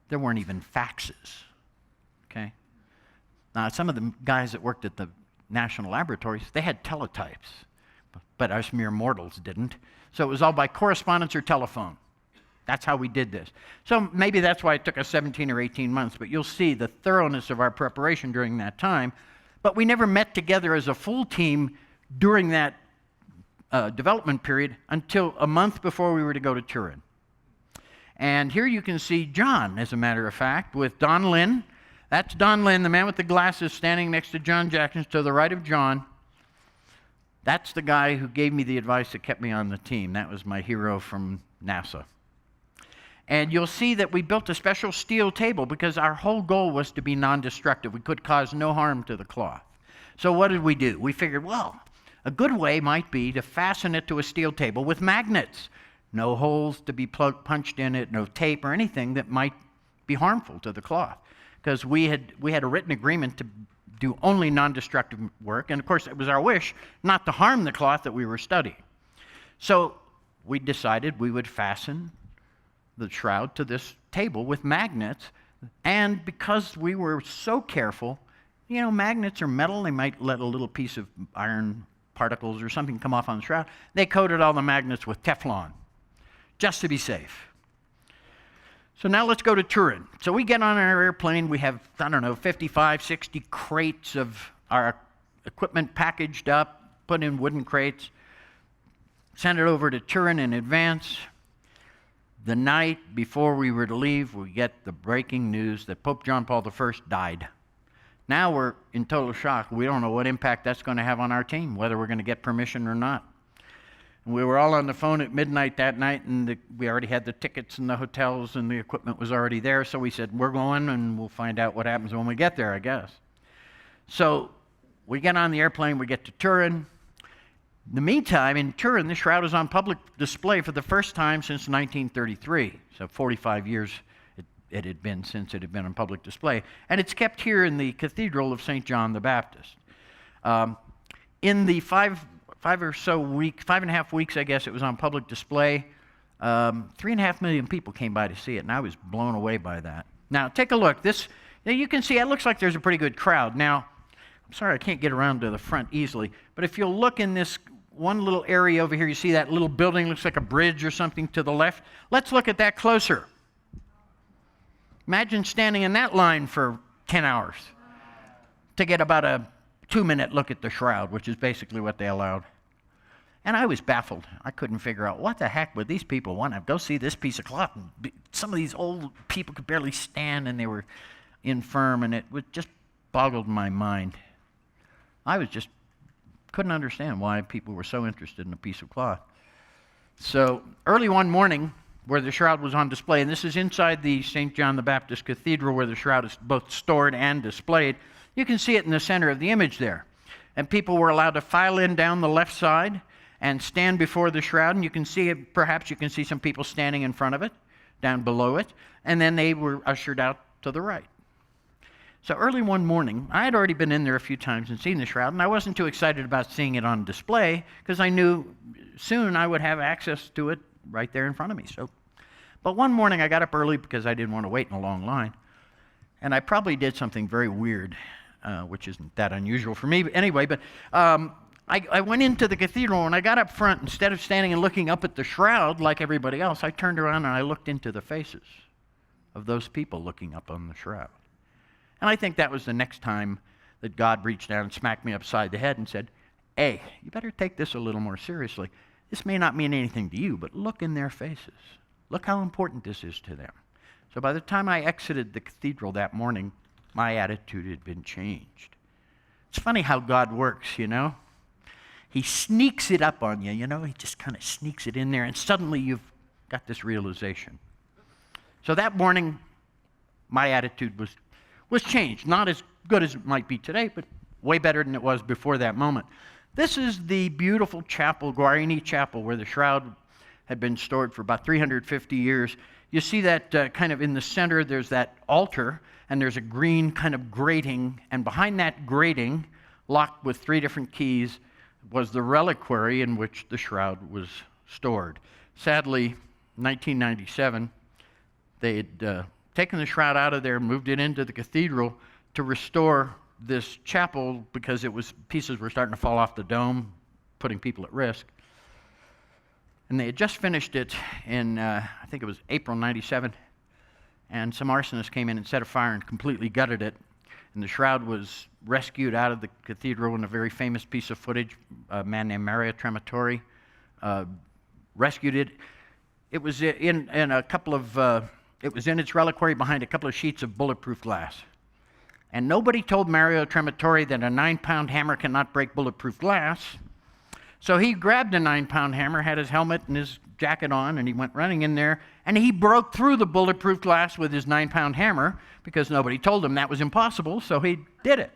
There weren't even faxes, okay? Now, some of the guys that worked at the national laboratories, they had teletypes, but us mere mortals didn't. So it was all by correspondence or telephone. That's how we did this. So maybe that's why it took us 17 or 18 months, but you'll see the thoroughness of our preparation during that time. But we never met together as a full team during that development period until a month before we were to go to Turin. And here you can see John, as a matter of fact, with Don Lynn. That's Don Lynn, the man with the glasses, standing next to John Jackson to the right of John. That's the guy who gave me the advice that kept me on the team. That was my hero from NASA. And you'll see that we built a special steel table because our whole goal was to be non-destructive. We could cause no harm to the cloth. So what did we do? We figured, well, a good way might be to fasten it to a steel table with magnets. No holes to be punched in it, no tape or anything that might be harmful to the cloth. Because we had a written agreement to do only non-destructive work, and of course it was our wish not to harm the cloth that we were studying. So we decided we would fasten the shroud to this table with magnets, and because we were so careful, you know, magnets are metal, they might let a little piece of iron particles or something come off on the shroud. They coated all the magnets with Teflon, just to be safe. So now let's go to Turin. So we get on our airplane, we have, 55, 60 crates of our equipment packaged up, put in wooden crates, send it over to Turin in advance. The night before we were to leave, we get the breaking news that Pope John Paul I died. Now we're in total shock. We don't know what impact that's going to have on our team, whether we're going to get permission or not. And we were all on the phone at midnight that night, and we already had the tickets and the hotels, and the equipment was already there. So we said, we're going, and we'll find out what happens when we get there, I guess. So we get on the airplane, we get to Turin. In the meantime, in Turin, the shroud is on public display for the first time since 1933. So 45 years it had been since it had been on public display. And it's kept here in the Cathedral of St. John the Baptist. In the five and a half weeks, I guess, it was on public display. 3.5 million people came by to see it, and I was blown away by that. Now, take a look. You can see it looks like there's a pretty good crowd. Now, I'm sorry I can't get around to the front easily, but if you'll look in this one little area over here, you see that little building, looks like a bridge or something to the left. Let's look at that closer. Imagine standing in that line for 10 hours to get about a 2-minute look at the shroud, which is basically what they allowed. And I was baffled. I couldn't figure out what the heck would these people want to go see this piece of cloth. Some of these old people could barely stand, and they were infirm, and it just boggled my mind. I couldn't understand why people were so interested in a piece of cloth. So early one morning, where the shroud was on display, and this is inside the St. John the Baptist Cathedral where the shroud is both stored and displayed, you can see it in the center of the image there. And people were allowed to file in down the left side and stand before the shroud, and you can see it, perhaps you can see some people standing in front of it, down below it, and then they were ushered out to the right. So early one morning, I had already been in there a few times and seen the shroud, and I wasn't too excited about seeing it on display because I knew soon I would have access to it right there in front of me. So But one morning I got up early because I didn't want to wait in a long line. And I probably did something very weird, which isn't that unusual for me. But anyway, I went into the cathedral, and I got up front. Instead of standing and looking up at the shroud like everybody else, I turned around and I looked into the faces of those people looking up on the shroud. And I think that was the next time that God reached down and smacked me upside the head and said, hey, you better take this a little more seriously. This may not mean anything to you, but look in their faces. Look how important this is to them. So by the time I exited the cathedral that morning, my attitude had been changed. It's funny how God works, you know? He sneaks it up on you, you know? He just kind of sneaks it in there, and suddenly you've got this realization. So that morning, my attitude was changed. Not as good as it might be today, but way better than it was before that moment. This is the beautiful chapel, Guarini Chapel, where the shroud had been stored for about 350 years. You see that kind of in the center, there's that altar, and there's a green kind of grating, and behind that grating, locked with 3 different keys, was the reliquary in which the shroud was stored. Sadly, 1997, they had taken the shroud out of there, moved it into the cathedral to restore this chapel because pieces were starting to fall off the dome, putting people at risk. And they had just finished it in, I think it was April 97, and some arsonists came in and set a fire and completely gutted it. And the shroud was rescued out of the cathedral in a very famous piece of footage. A man named Mario Trematore rescued it. It was in a couple of, it was in its reliquary behind a couple of sheets of bulletproof glass. And nobody told Mario Trematore that a 9-pound hammer cannot break bulletproof glass. So he grabbed a 9-pound hammer, had his helmet and his jacket on, and he went running in there, and he broke through the bulletproof glass with his 9-pound hammer because nobody told him that was impossible, so he did it.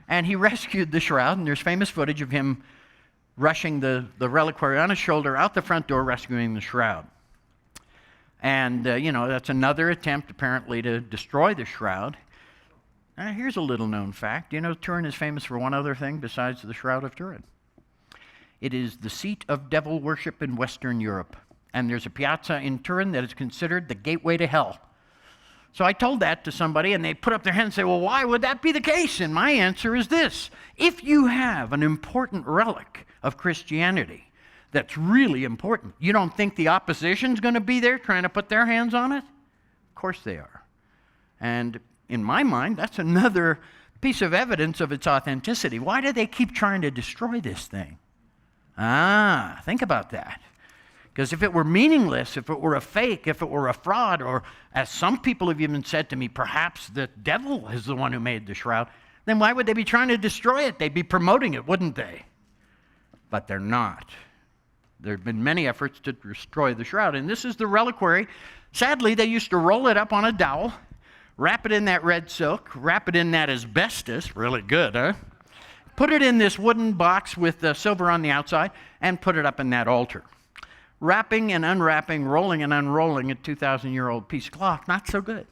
And he rescued the shroud, and there's famous footage of him rushing the reliquary on his shoulder out the front door, rescuing the shroud. And, that's another attempt, apparently, to destroy the shroud. Here's a little-known fact. Turin is famous for one other thing besides the Shroud of Turin. It is the seat of devil worship in Western Europe. And there's a piazza in Turin that is considered the gateway to hell. So I told that to somebody, and they put up their hand and say, well, why would that be the case? And my answer is this. If you have an important relic of Christianity that's really important, you don't think the opposition's going to be there trying to put their hands on it? Of course they are. And in my mind, that's another piece of evidence of its authenticity. Why do they keep trying to destroy this thing? Think about that. Because if it were meaningless, if it were a fake, if it were a fraud, or as some people have even said to me, perhaps the devil is the one who made the shroud, then why would they be trying to destroy it? They'd be promoting it, wouldn't they? But they're not. There have been many efforts to destroy the shroud, and this is the reliquary. Sadly, they used to roll it up on a dowel, wrap it in that red silk, wrap it in that asbestos, really good, huh? Put it in this wooden box with silver on the outside, and put it up in that altar. Wrapping and unwrapping, rolling and unrolling a 2,000-year-old piece of cloth, not so good.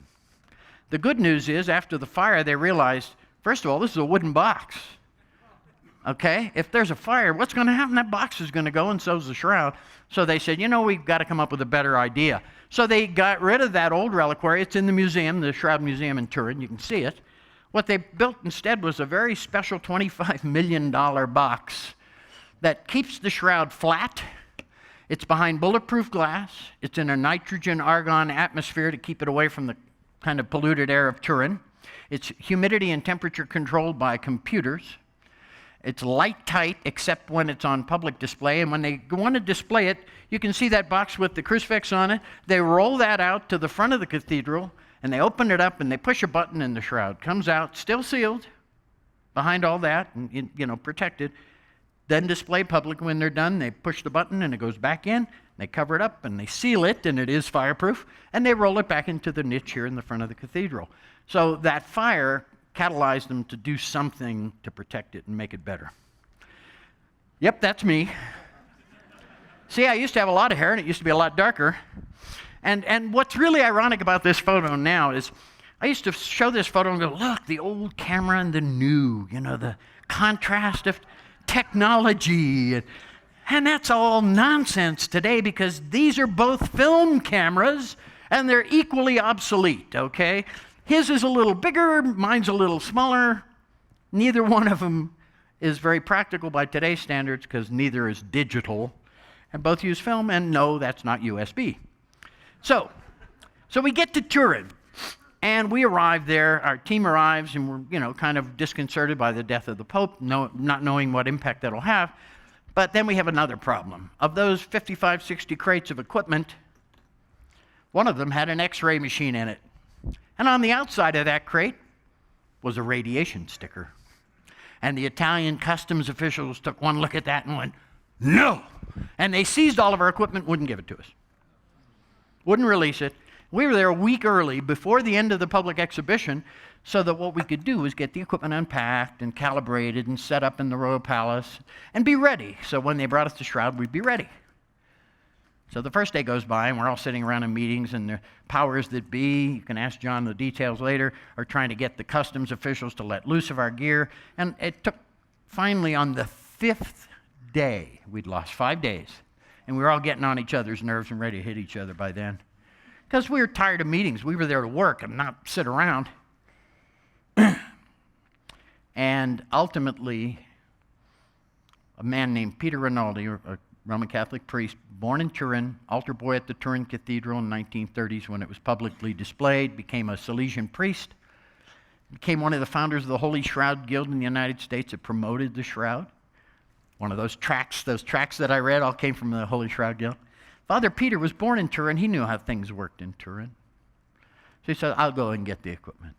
The good news is, after the fire, they realized, first of all, this is a wooden box. Okay? If there's a fire, what's going to happen? That box is going to go, and so's the shroud. So they said, we've got to come up with a better idea. So they got rid of that old reliquary. It's in the museum, the Shroud Museum in Turin. You can see it. What they built instead was a very special $25 million box that keeps the shroud flat. It's behind bulletproof glass. It's in a nitrogen-argon atmosphere to keep it away from the kind of polluted air of Turin. It's humidity and temperature controlled by computers. It's light tight, except when it's on public display. And when they want to display it, you can see that box with the crucifix on it. They roll that out to the front of the cathedral, and they open it up, and they push a button, and the shroud comes out, still sealed, behind all that, and protected. Then display public. When they're done, they push the button, and it goes back in. They cover it up, and they seal it, and it is fireproof, and they roll it back into the niche here in the front of the cathedral. So that fire catalyzed them to do something to protect it and make it better. Yep, that's me. See, I used to have a lot of hair, and it used to be a lot darker. And what's really ironic about this photo now is I used to show this photo and go, look, the old camera and the new, the contrast of technology. And that's all nonsense today because these are both film cameras and they're equally obsolete, okay? His is a little bigger, mine's a little smaller. Neither one of them is very practical by today's standards because neither is digital. And both use film, and no, that's not USB. So we get to Turin, and we arrive there. Our team arrives, and we're kind of disconcerted by the death of the Pope, not knowing what impact that'll have. But then we have another problem. Of those 55, 60 crates of equipment, one of them had an X-ray machine in it. And on the outside of that crate was a radiation sticker. And the Italian customs officials took one look at that and went, "No!" And they seized all of our equipment, wouldn't give it to us. Wouldn't release it. We were there a week early before the end of the public exhibition so that what we could do was get the equipment unpacked and calibrated and set up in the Royal Palace and be ready. So when they brought us to Shroud, we'd be ready. So the first day goes by, and we're all sitting around in meetings, and the powers that be, you can ask John the details later, are trying to get the customs officials to let loose of our gear. And it took, finally, on the 5th day, we'd lost 5 days, and we were all getting on each other's nerves and ready to hit each other by then. Because we were tired of meetings. We were there to work and not sit around. And ultimately, a man named Peter Rinaldi, a Roman Catholic priest, born in Turin, altar boy at the Turin Cathedral in the 1930s when it was publicly displayed, became a Salesian priest, became one of the founders of the Holy Shroud Guild in the United States that promoted the shroud. One of those tracts that I read all came from the Holy Shroud Guild. Father Peter was born in Turin. He knew how things worked in Turin. So he said, "I'll go and get the equipment."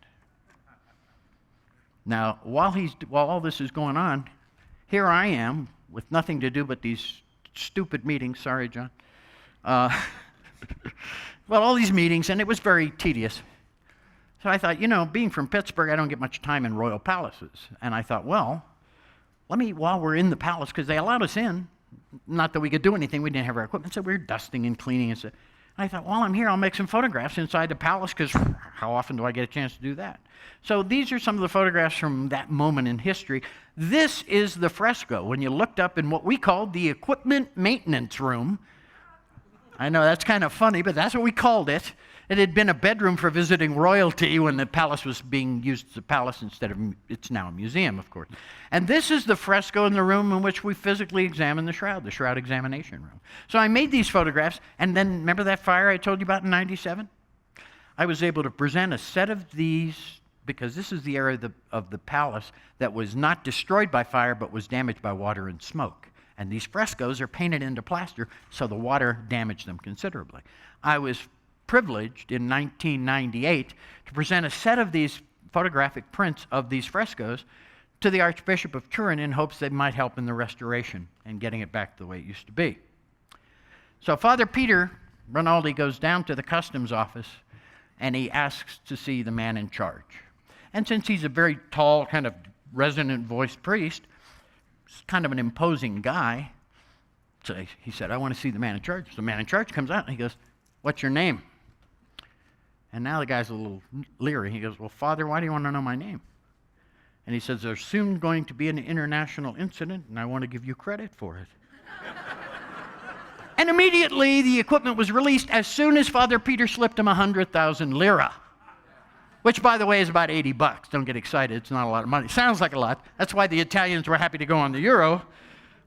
Now, while all this is going on, here I am with nothing to do but these stupid meetings. Sorry, John. Well, all these meetings, and it was very tedious. So I thought, being from Pittsburgh, I don't get much time in royal palaces. And I thought, well, while we're in the palace, because they allowed us in, not that we could do anything, we didn't have our equipment, so we were dusting and cleaning and stuff. I thought, while I'm here, I'll make some photographs inside the palace, because how often do I get a chance to do that? So these are some of the photographs from that moment in history. This is the fresco. When you looked up in what we called the equipment maintenance room, I know that's kind of funny, but that's what we called it. It had been a bedroom for visiting royalty when the palace was being used as a palace instead of, it's now a museum, of course. And this is the fresco in the room in which we physically examine the shroud examination room. So I made these photographs, and then remember that fire I told you about in '97? I was able to present a set of these, because this is the area of the palace that was not destroyed by fire, but was damaged by water and smoke. And these frescoes are painted into plaster, so the water damaged them considerably. I was privileged in 1998 to present a set of these photographic prints of these frescoes to the Archbishop of Turin in hopes they might help in the restoration and getting it back to the way it used to be. So Father Peter Rinaldi goes down to the customs office and he asks to see the man in charge. And since he's a very tall, kind of resonant voiced priest, he's kind of an imposing guy, so he said, "I want to see the man in charge." So the man in charge comes out and he goes, "What's your name?" And now the guy's a little leery. He goes, "Well, Father, why do you want to know my name?" And he says, "There's soon going to be an international incident, and I want to give you credit for it." And immediately the equipment was released as soon as Father Peter slipped him 100,000 lira, which, by the way, is about $80. Don't get excited. It's not a lot of money. Sounds like a lot. That's why the Italians were happy to go on the euro.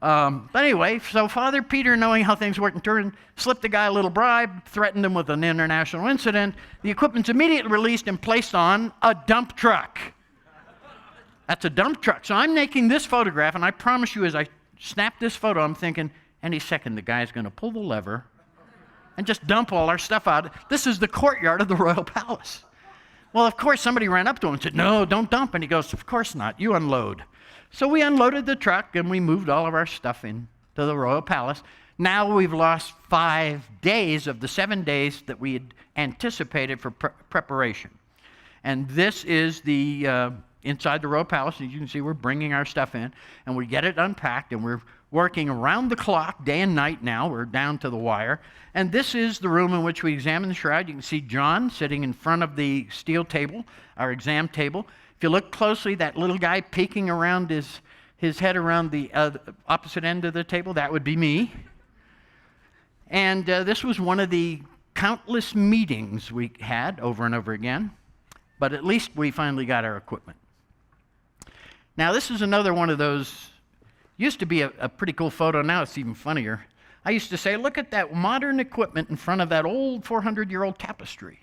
But anyway, so Father Peter, knowing how things work in Turin, slipped the guy a little bribe, threatened him with an international incident. The equipment's immediately released and placed on a dump truck. That's a dump truck. So I'm making this photograph, and I promise you, as I snap this photo, I'm thinking, any second the guy's going to pull the lever and just dump all our stuff out. This is the courtyard of the royal palace. Well, of course, somebody ran up to him and said, "No, don't dump." And he goes, "Of course not. You unload." So we unloaded the truck and we moved all of our stuff into the royal palace. Now we've lost 5 days of the 7 days that we had anticipated for preparation. And this is the inside the royal palace. As you can see, we're bringing our stuff in and we get it unpacked, and we're working around the clock, day and night now. We're down to the wire. And this is the room in which we examine the shroud. You can see John sitting in front of the steel table, our exam table. If you look closely, that little guy peeking around his head around the opposite end of the table. That would be me. And this was one of the countless meetings we had over and over again, but at least we finally got our equipment. Now, this is another one of those, used to be a pretty cool photo, now it's even funnier. I used to say, look at that modern equipment in front of that old 400-year-old tapestry.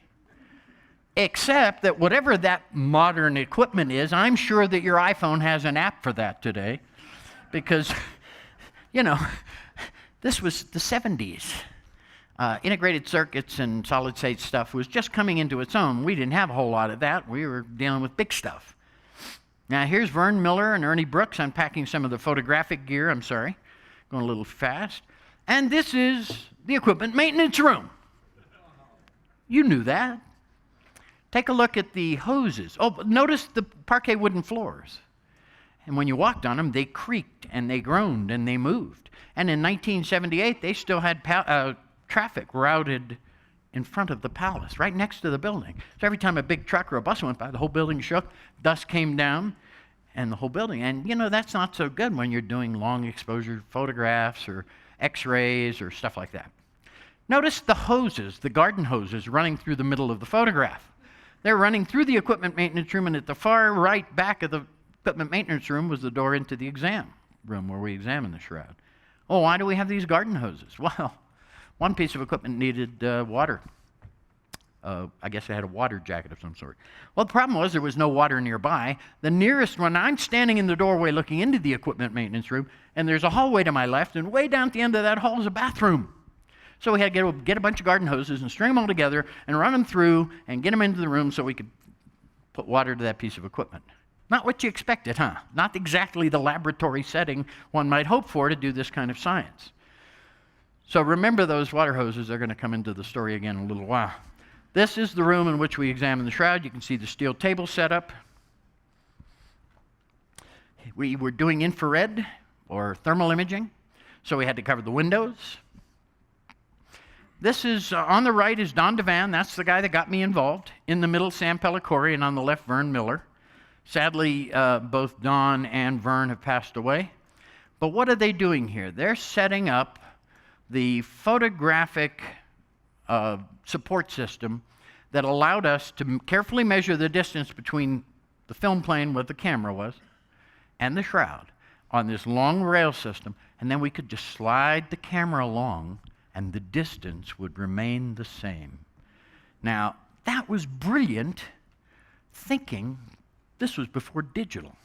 Except that whatever that modern equipment is, I'm sure that your iPhone has an app for that today, because, you know, this was the 70s. Integrated circuits and solid-state stuff was just coming into its own. We didn't have a whole lot of that. We were dealing with big stuff. Now, here's Vern Miller and Ernie Brooks unpacking some of the photographic gear. I'm sorry, going a little fast. And this is the equipment maintenance room. You knew that. Take a look at the hoses. Oh, notice the parquet wooden floors. And when you walked on them, they creaked and they groaned and they moved. And in 1978, they still had traffic routed in front of the palace, right next to the building. So every time a big truck or a bus went by, the whole building shook, dust came down, and the whole building. And, you know, that's not so good when you're doing long exposure photographs or x-rays or stuff like that. Notice the hoses, the garden hoses, running through the middle of the photograph. They're running through the equipment maintenance room, and at the far right back of the equipment maintenance room was the door into the exam room where we examine the shroud. Oh, why do we have these garden hoses? Well, one piece of equipment needed water. I guess it had a water jacket of some sort. Well, the problem was there was no water nearby. The nearest one, I'm standing in the doorway looking into the equipment maintenance room, and there's a hallway to my left, and way down at the end of that hall is a bathroom. So we had to get a bunch of garden hoses and string them all together and run them through and get them into the room so we could put water to that piece of equipment. Not what you expected, huh? Not exactly the laboratory setting one might hope for to do this kind of science. So remember those water hoses. They're going to come into the story again in a little while. This is the room in which we examine the shroud. You can see the steel table set up. We were doing infrared or thermal imaging, so we had to cover the windows. This is, on the right is Don Devan. That's the guy that got me involved. In the middle, Sam Pellicore, and on the left, Vern Miller. Sadly, both Don and Vern have passed away. But what are they doing here? They're setting up the photographic support system that allowed us to carefully measure the distance between the film plane where the camera was and the shroud on this long rail system, and then we could just slide the camera along and the distance would remain the same. Now, that was brilliant thinking. This was before digital.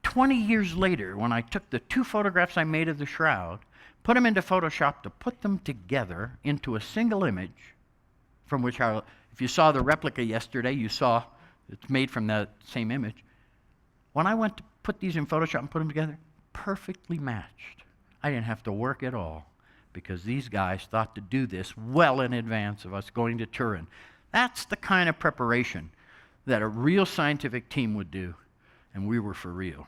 20 years later, when I took the 2 photographs I made of the shroud, put them into Photoshop to put them together into a single image, from which if you saw the replica yesterday, you saw it's made from that same image. When I went to put these in Photoshop and put them together, perfectly matched. I didn't have to work at all because these guys thought to do this well in advance of us going to Turin. That's the kind of preparation that a real scientific team would do, and we were for real.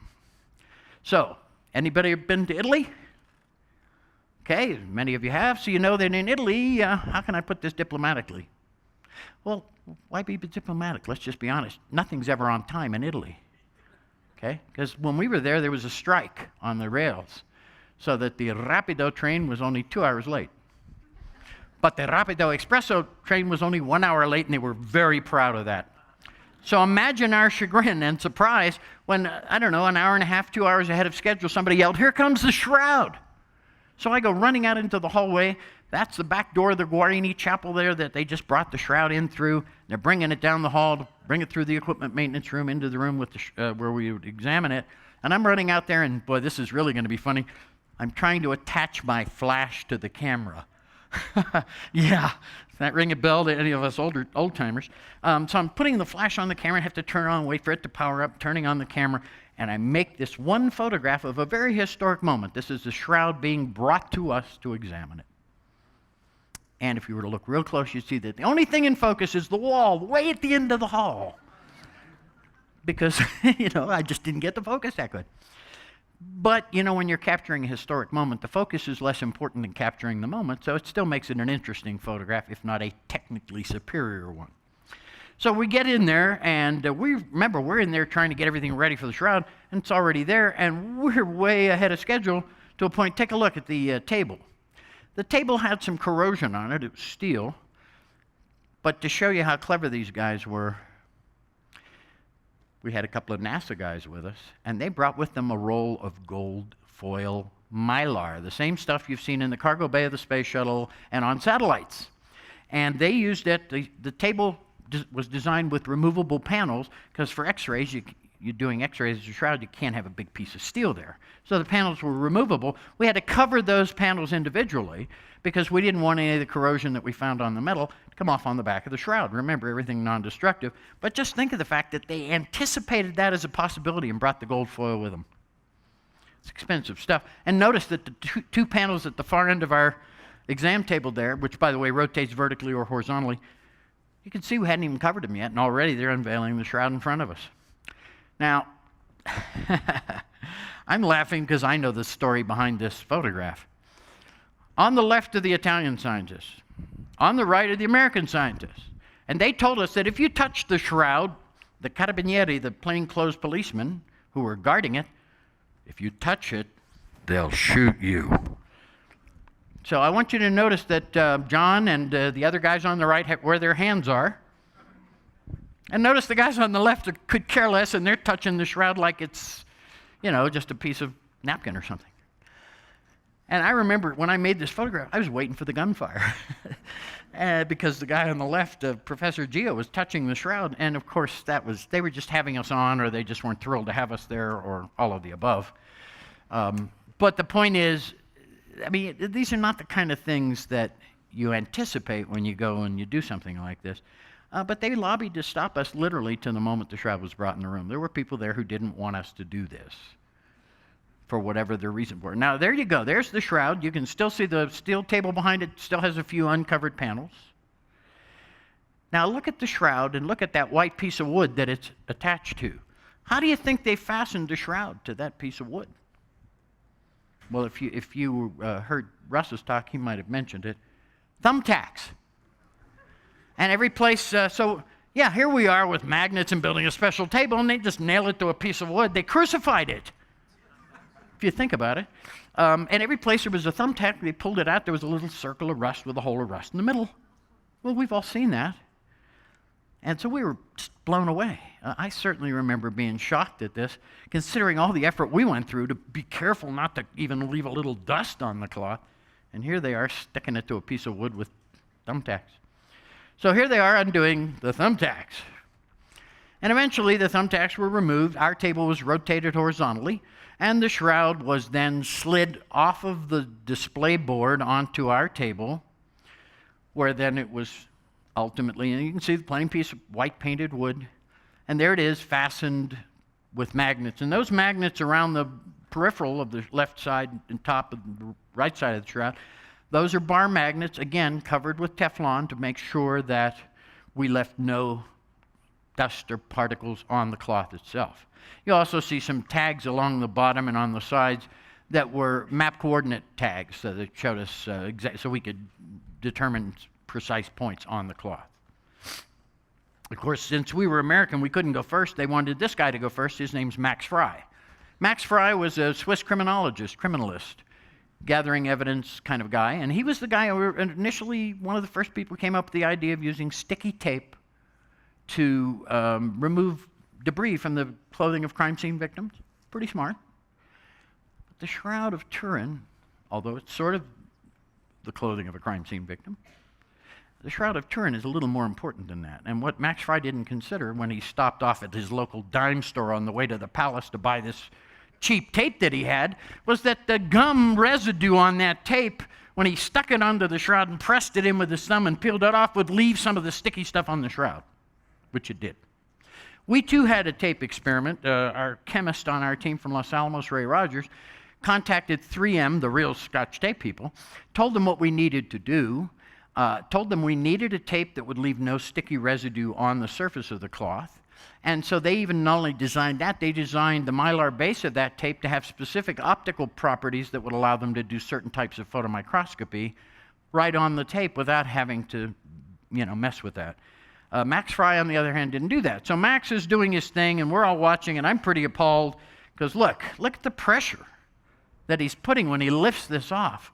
So, anybody been to Italy? Okay, many of you have, so you know that in Italy, how can I put this diplomatically? Well, why be diplomatic? Let's just be honest. Nothing's ever on time in Italy, okay? Because when we were there was a strike on the rails, so that the Rapido train was only 2 hours late. But the Rapido Espresso train was only 1 hour late, and they were very proud of that. So imagine our chagrin and surprise when, I don't know, an hour and a half, 2 hours ahead of schedule, somebody yelled, "Here comes the shroud!" So I go running out into the hallway. That's the back door of the Guarini Chapel there that they just brought the shroud in through. They're bringing it down the hall to bring it through the equipment maintenance room into the room with where we would examine it. And I'm running out there, and boy, this is really going to be funny. I'm trying to attach my flash to the camera. Yeah, does that ring a bell to any of us old-timers? So I'm putting the flash on the camera. I have to turn it on, wait for it to power up, turning on the camera, and I make this one photograph of a very historic moment. This is the shroud being brought to us to examine it. And if you were to look real close, you'd see that the only thing in focus is the wall way at the end of the hall. Because, I just didn't get the focus that good. But, when you're capturing a historic moment, the focus is less important than capturing the moment, so it still makes it an interesting photograph, if not a technically superior one. So we get in there, and we're in there trying to get everything ready for the shroud, and it's already there, and we're way ahead of schedule to a point. Take a look at the table. The table had some corrosion on it. It was steel. But to show you how clever these guys were, we had a couple of NASA guys with us, and they brought with them a roll of gold foil mylar, the same stuff you've seen in the cargo bay of the space shuttle and on satellites. And they used it. The table was designed with removable panels, because for X-rays, you're doing X-rays as a shroud, you can't have a big piece of steel there. So the panels were removable. We had to cover those panels individually because we didn't want any of the corrosion that we found on the metal to come off on the back of the shroud. Remember, everything non-destructive. But just think of the fact that they anticipated that as a possibility and brought the gold foil with them. It's expensive stuff. And notice that the two panels at the far end of our exam table there, which, by the way, rotates vertically or horizontally, you can see we hadn't even covered them yet, and already they're unveiling the shroud in front of us. Now, I'm laughing because I know the story behind this photograph. On the left are the Italian scientists. On the right are the American scientists. And they told us that if you touch the shroud, the carabinieri, the plainclothes policemen who were guarding it, if you touch it, they'll shoot you. So I want you to notice that John and the other guys on the right have where their hands are. And notice the guys on the left could care less, and they're touching the shroud like it's, just a piece of napkin or something. And I remember when I made this photograph, I was waiting for the gunfire because the guy on the left, Professor Gio, was touching the shroud. And of course, they were just having us on, or they just weren't thrilled to have us there, or all of the above. But the point is, these are not the kind of things that you anticipate when you go and you do something like this. But they lobbied to stop us literally to the moment the shroud was brought in the room. There were people there who didn't want us to do this for whatever their reason were. Now, there you go. There's the shroud. You can still see the steel table behind it. Still has a few uncovered panels. Now, look at the shroud and look at that white piece of wood that it's attached to. How do you think they fastened the shroud to that piece of wood? Well, if you heard Russ's talk, he might have mentioned it. Thumbtacks. And every place, here we are with magnets and building a special table, and they just nail it to a piece of wood. They crucified it, if you think about it. And every place there was a thumbtack, they pulled it out, there was a little circle of rust with a hole of rust in the middle. Well, we've all seen that. And so we were just blown away. I certainly remember being shocked at this, considering all the effort we went through to be careful not to even leave a little dust on the cloth. And here they are sticking it to a piece of wood with thumbtacks. So here they are undoing the thumbtacks. And eventually the thumbtacks were removed, our table was rotated horizontally, and the shroud was then slid off of the display board onto our table, where then it was ultimately, and you can see the plain piece of white painted wood, and there it is, fastened with magnets. And those magnets around the peripheral of the left side and top of the right side of the shroud, those are bar magnets, again, covered with Teflon to make sure that we left no dust or particles on the cloth itself. You also see some tags along the bottom and on the sides that were map coordinate tags that showed us so we could determine precise points on the cloth. Of course, since we were American, we couldn't go first. They wanted this guy to go first. His name's Max Frey. Max Frey was a Swiss criminalist, gathering evidence kind of guy, and he was the guy who initially, one of the first people who came up with the idea of using sticky tape to remove debris from the clothing of crime scene victims. Pretty smart. But the Shroud of Turin, although it's sort of the clothing of a crime scene victim, the Shroud of Turin is a little more important than that. And what Max Frey didn't consider when he stopped off at his local dime store on the way to the palace to buy this cheap tape that he had was that the gum residue on that tape, when he stuck it onto the shroud and pressed it in with his thumb and peeled it off, would leave some of the sticky stuff on the shroud, which it did. We too had a tape experiment. Our chemist on our team from Los Alamos, Ray Rogers, contacted 3M, the real Scotch tape people, told them what we needed to do, told them we needed a tape that would leave no sticky residue on the surface of the cloth. And so they even not only designed that, they designed the mylar base of that tape to have specific optical properties that would allow them to do certain types of photomicroscopy right on the tape without having to, mess with that. Max Fry, on the other hand, didn't do that. So Max is doing his thing, and we're all watching, and I'm pretty appalled because look at the pressure that he's putting when he lifts this off.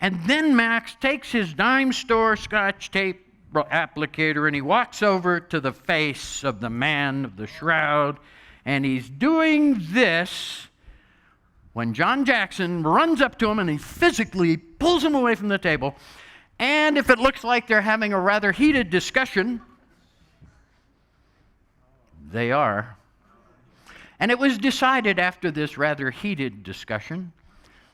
And then Max takes his dime store Scotch tape applicator and he walks over to the face of the man of the shroud, and he's doing this when John Jackson runs up to him and he physically pulls him away from the table. And if it looks like they're having a rather heated discussion, they are. And it was decided after this rather heated discussion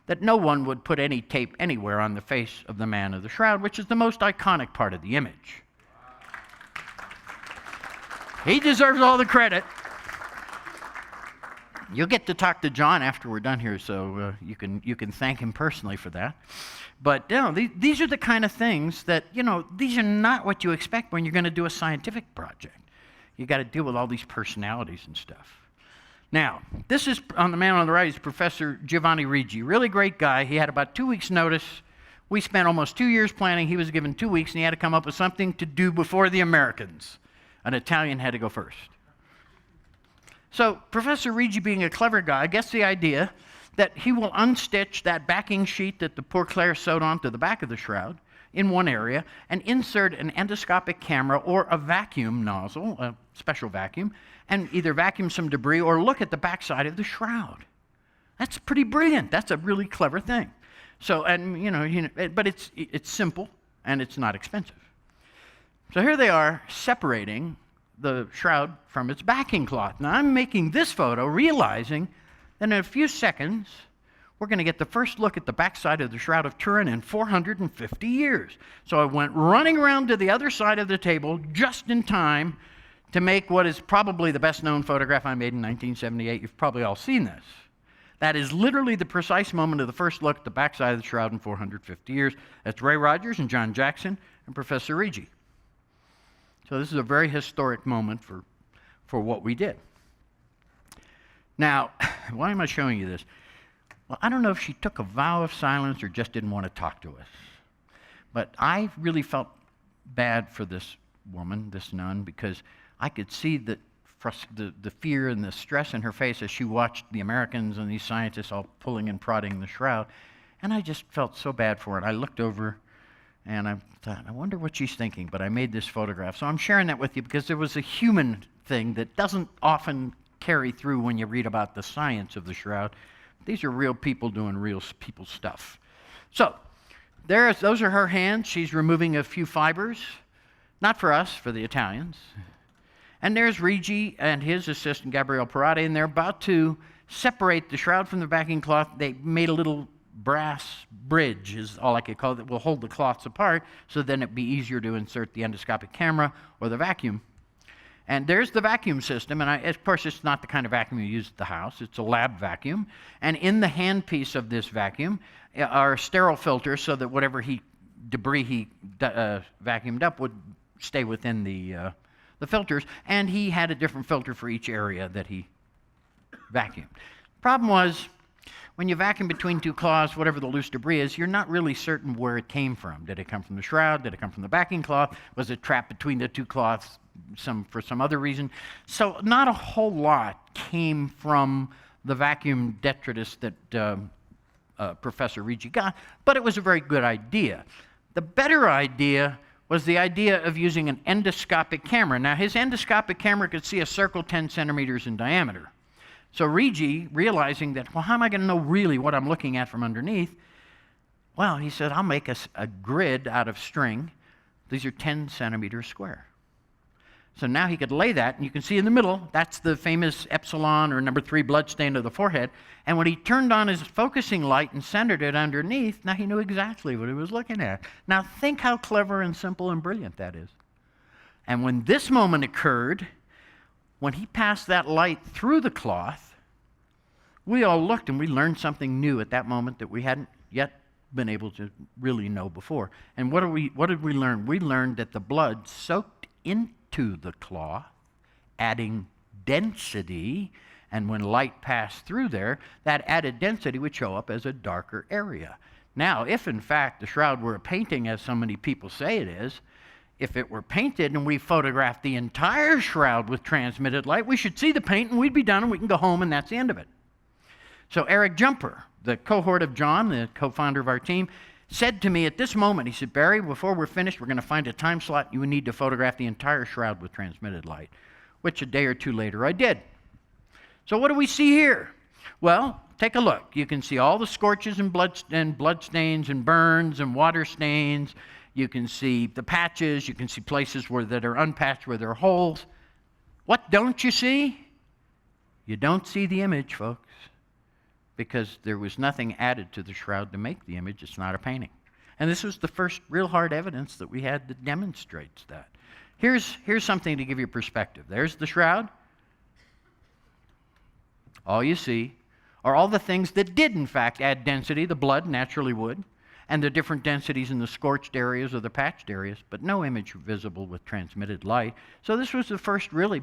that no one would put any tape anywhere on the face of the man of the shroud, which is the most iconic part of the image. He deserves all the credit. You'll get to talk to John after we're done here, so you can thank him personally for that. But these are the kind of things that, these are not what you expect when you're going to do a scientific project. You got to deal with all these personalities and stuff. Now, this is, on the man on the right, is Professor Giovanni Rigi. Really great guy. He had about 2 weeks' notice. We spent almost 2 years planning. He was given 2 weeks, and he had to come up with something to do before the Americans. An Italian had to go first. So Professor Rigi, being a clever guy, gets the idea that he will unstitch that backing sheet that the poor Claire sewed onto the back of the shroud in one area and insert an endoscopic camera or a vacuum nozzle, a special vacuum, and either vacuum some debris or look at the backside of the shroud. That's pretty brilliant. That's a really clever thing. So, but it's simple and it's not expensive. So here they are separating the shroud from its backing cloth. Now I'm making this photo realizing that in a few seconds we're going to get the first look at the backside of the Shroud of Turin in 450 years. So I went running around to the other side of the table just in time to make what is probably the best known photograph I made in 1978. You've probably all seen this. That is literally the precise moment of the first look at the backside of the shroud in 450 years. That's Ray Rogers and John Jackson and Professor Rigi. So this is a very historic moment for what we did. Now, why am I showing you this? Well, I don't know if she took a vow of silence or just didn't want to talk to us. But I really felt bad for this woman, this nun, because I could see the fear and the stress in her face as she watched the Americans and these scientists all pulling and prodding the shroud. And I just felt so bad for her. And I looked over and I thought, I wonder what she's thinking. But I made this photograph. So I'm sharing that with you because there was a human thing that doesn't often carry through when you read about the science of the shroud. These are real people doing real people stuff. So those are her hands. She's removing a few fibers. Not for us, for the Italians. And there's Rigi and his assistant, Gabriele Parati, and they're about to separate the shroud from the backing cloth. They made a little brass bridge, is all I could call it, that will hold the cloths apart, so then it'd be easier to insert the endoscopic camera or the vacuum. And there's the vacuum system, and of course it's not the kind of vacuum you use at the house. It's a lab vacuum. And in the handpiece of this vacuum are sterile filters so that whatever debris he vacuumed up would stay within the filters. And he had a different filter for each area that he vacuumed. Problem was, when you vacuum between two cloths, whatever the loose debris is, you're not really certain where it came from. Did it come from the shroud? Did it come from the backing cloth? Was it trapped between the two cloths for some other reason? So not a whole lot came from the vacuum detritus that Professor Rigi got, but it was a very good idea. The better idea was the idea of using an endoscopic camera. Now, his endoscopic camera could see a circle 10 centimeters in diameter. So Rigi, realizing that, well, how am I going to know really what I'm looking at from underneath? Well, he said, I'll make a grid out of string. These are 10 centimeters square. So now he could lay that, and you can see in the middle, that's the famous epsilon or number 3 bloodstain of the forehead. And when he turned on his focusing light and centered it underneath, now he knew exactly what he was looking at. Now think how clever and simple and brilliant that is. And when this moment occurred, when he passed that light through the cloth, we all looked and we learned something new at that moment that we hadn't yet been able to really know before. And what did we learn? We learned that the blood soaked into the cloth, adding density, and when light passed through there, that added density would show up as a darker area. Now, if in fact the shroud were a painting, as so many people say it is, if it were painted and we photographed the entire shroud with transmitted light, we should see the paint and we'd be done and we can go home and that's the end of it. So Eric Jumper, the cohort of John, the co-founder of our team, said to me at this moment, he said, Barrie, before we're finished, we're going to find a time slot. You need to photograph the entire shroud with transmitted light, which a day or two later I did. So what do we see here? Well, take a look. You can see all the scorches and blood stains and burns and water stains. You can see the patches. You can see places that are unpatched where there are holes. What don't you see? You don't see the image, folks, because there was nothing added to the shroud to make the image. It's not a painting. And this was the first real hard evidence that we had that demonstrates that. Here's something to give you perspective. There's the shroud. All you see are all the things that did, in fact, add density. The blood naturally would, and the different densities in the scorched areas or the patched areas, but no image visible with transmitted light. So this was the first really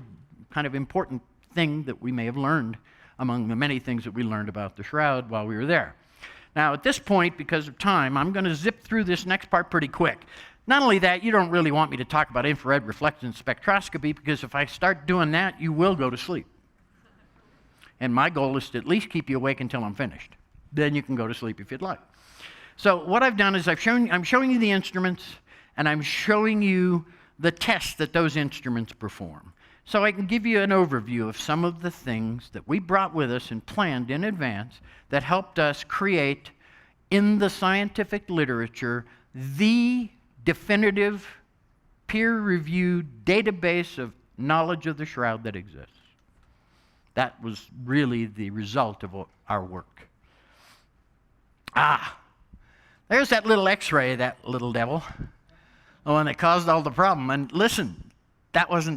kind of important thing that we may have learned among the many things that we learned about the shroud while we were there. Now, at this point, because of time, I'm going to zip through this next part pretty quick. Not only that, you don't really want me to talk about infrared reflection spectroscopy, because if I start doing that, you will go to sleep. And my goal is to at least keep you awake until I'm finished. Then you can go to sleep if you'd like. So what I've done is I'm showing you the instruments, and I'm showing you the tests that those instruments perform. So I can give you an overview of some of the things that we brought with us and planned in advance that helped us create, in the scientific literature, the definitive, peer-reviewed database of knowledge of the shroud that exists. That was really the result of our work. There's that little X-ray, that little devil, the one that caused all the problem. And listen, that was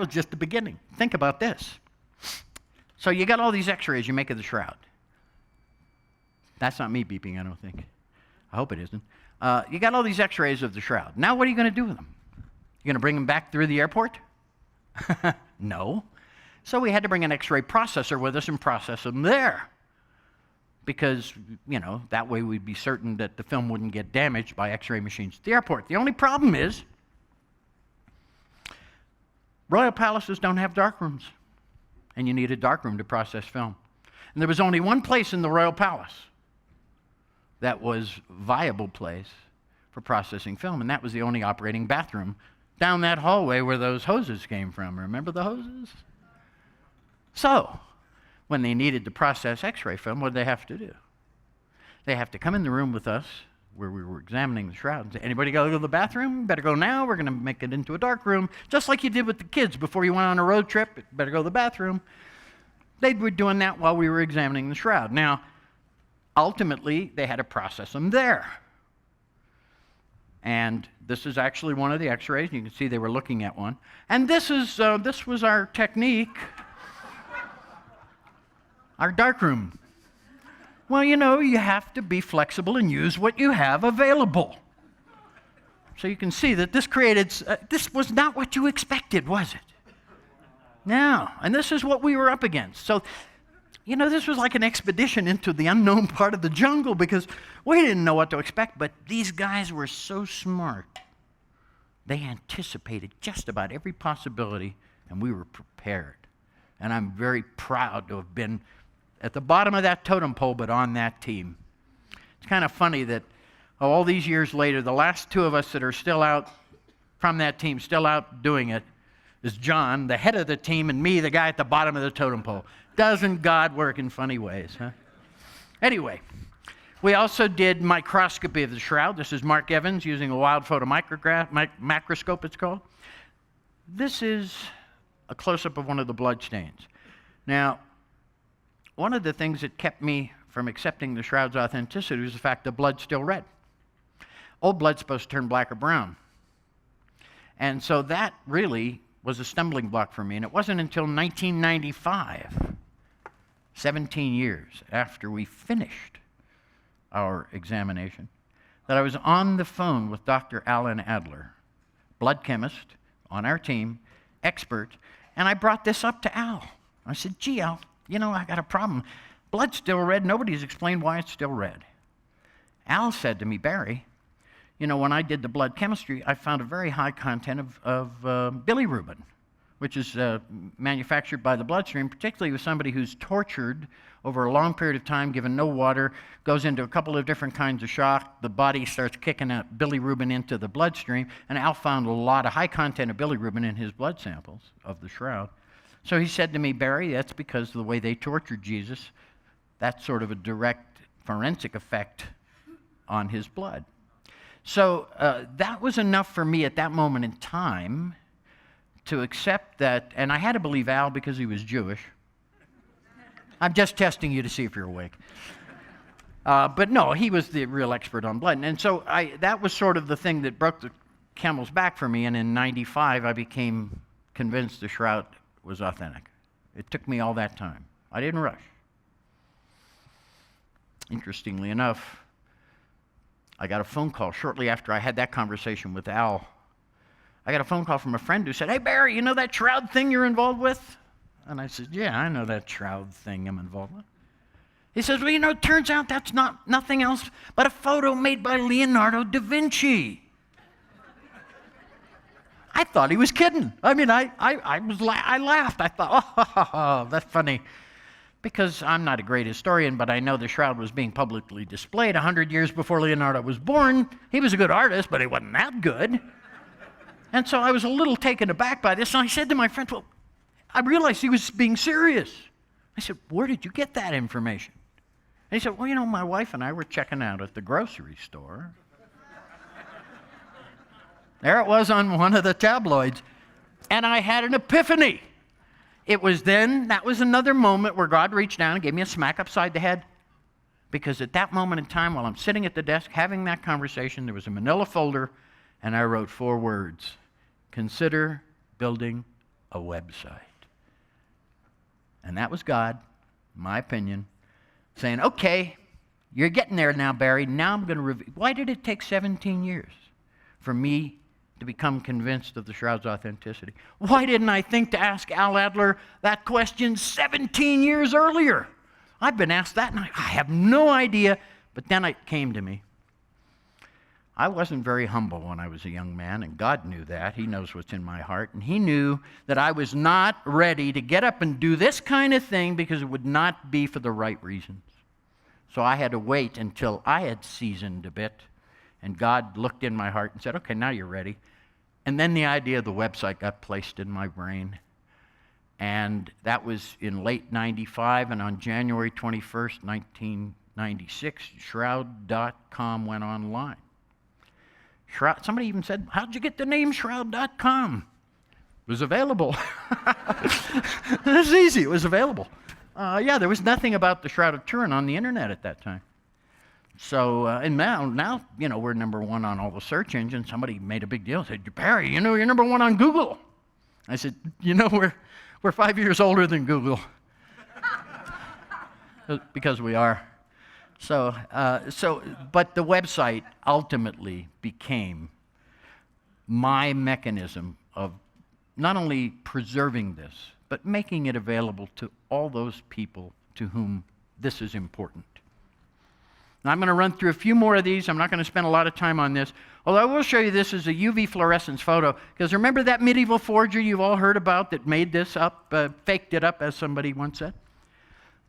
just the beginning. Think about this. So you got all these X-rays you make of the shroud. That's not me beeping, I don't think. I hope it isn't. You got all these X-rays of the shroud. Now what are you going to do with them? You going to bring them back through the airport? No. So we had to bring an X-ray processor with us and process them there. Because, that way we'd be certain that the film wouldn't get damaged by X-ray machines at the airport. The only problem is, royal palaces don't have darkrooms, and you need a darkroom to process film. And there was only one place in the royal palace that was a viable place for processing film, and that was the only operating bathroom down that hallway where those hoses came from. Remember the hoses? So, when they needed to process X-ray film, what did they have to do? They have to come in the room with us where we were examining the shroud and say, anybody got to go to the bathroom? Better go now. We're going to make it into a dark room, just like you did with the kids before you went on a road trip. Better go to the bathroom. They were doing that while we were examining the shroud. Now, ultimately, they had to process them there. And this is actually one of the X-rays. You can see they were looking at one. And this was our technique, our darkroom. Well, you have to be flexible and use what you have available. So you can see that this was not what you expected, was it? No, and this is what we were up against. So, this was like an expedition into the unknown part of the jungle because we didn't know what to expect, but these guys were so smart. They anticipated just about every possibility, and we were prepared. And I'm very proud to have been at the bottom of that totem pole, but on that team. It's kind of funny that all these years later, the last two of us that are still out from that team, still out doing it, is John, the head of the team, and me, the guy at the bottom of the totem pole. Doesn't God work in funny ways, huh? Anyway, we also did microscopy of the shroud. This is Mark Evans using a wild photo macroscope, it's called. This is a close-up of one of the blood stains. Now, one of the things that kept me from accepting the shroud's authenticity was the fact that blood's still red. Old blood's supposed to turn black or brown. And so that really was a stumbling block for me. And it wasn't until 1995, 17 years after we finished our examination, that I was on the phone with Dr. Alan Adler, blood chemist on our team, expert, and I brought this up to Al. I said, gee, Al, I got a problem. Blood's still red. Nobody's explained why it's still red. Al said to me, Barrie, you know, when I did the blood chemistry, I found a very high content of bilirubin, which is manufactured by the bloodstream, particularly with somebody who's tortured over a long period of time, given no water, goes into a couple of different kinds of shock, the body starts kicking out bilirubin into the bloodstream, and Al found a lot of high content of bilirubin in his blood samples of the Shroud. So he said to me, Barrie, that's because of the way they tortured Jesus, that's sort of a direct forensic effect on his blood. So that was enough for me at that moment in time to accept that, and I had to believe Al because he was Jewish. I'm just testing you to see if you're awake. But no, he was the real expert on blood. And so that was sort of the thing that broke the camel's back for me, and in '95 I became convinced the Shroud was authentic. It took me all that time. I didn't rush. Interestingly enough, I got a phone call shortly after I had that conversation with Al. I got a phone call from a friend who said, hey, Barrie, you know that Shroud thing you're involved with? And I said, yeah, I know that Shroud thing I'm involved with. He says, well, you know, it turns out that's nothing else but a photo made by Leonardo da Vinci. I thought he was kidding. I mean, I laughed. I thought, oh, that's funny. Because I'm not a great historian, but I know the Shroud was being publicly displayed 100 years before Leonardo was born. He was a good artist, but he wasn't that good. And so I was a little taken aback by this, and I said to my friend, well, I realized he was being serious. I said, where did you get that information? And he said, well, you know, my wife and I were checking out at the grocery store. There it was on one of the tabloids, and I had an epiphany. It was then, that was another moment where God reached down and gave me a smack upside the head. Because at that moment in time, while I'm sitting at the desk having that conversation, there was a manila folder, and I wrote 4 words: consider building a website. And that was God, my opinion, saying, okay, you're getting there now, Barrie. Now I'm going to reveal. Why did it take 17 years for me to become convinced of the Shroud's authenticity? Why didn't I think to ask Al Adler that question 17 years earlier? I've been asked that, and I have no idea, but then it came to me. I wasn't very humble when I was a young man, and God knew that. He knows what's in my heart, and He knew that I was not ready to get up and do this kind of thing because it would not be for the right reasons. So I had to wait until I had seasoned a bit, and God looked in my heart and said, okay, now you're ready. And then the idea of the website got placed in my brain. And that was in late '95, and on January 21st, 1996, Shroud.com went online. Shroud, somebody even said, how'd you get the name Shroud.com? It was available. It was easy, it was available. Yeah, there was nothing about the Shroud of Turin on the internet at that time. So, and now, you know, we're #1 on all the search engines. Somebody made a big deal, said, Barrie, you know, you're #1 on Google. I said, you know, we're 5 years older than Google. Because we are. So, but the website ultimately became my mechanism of not only preserving this, but making it available to all those people to whom this is important. Now, I'm going to run through a few more of these. I'm not going to spend a lot of time on this, although I will show you this as a UV fluorescence photo, because remember that medieval forger you've all heard about that made this up, faked it up, as somebody once said?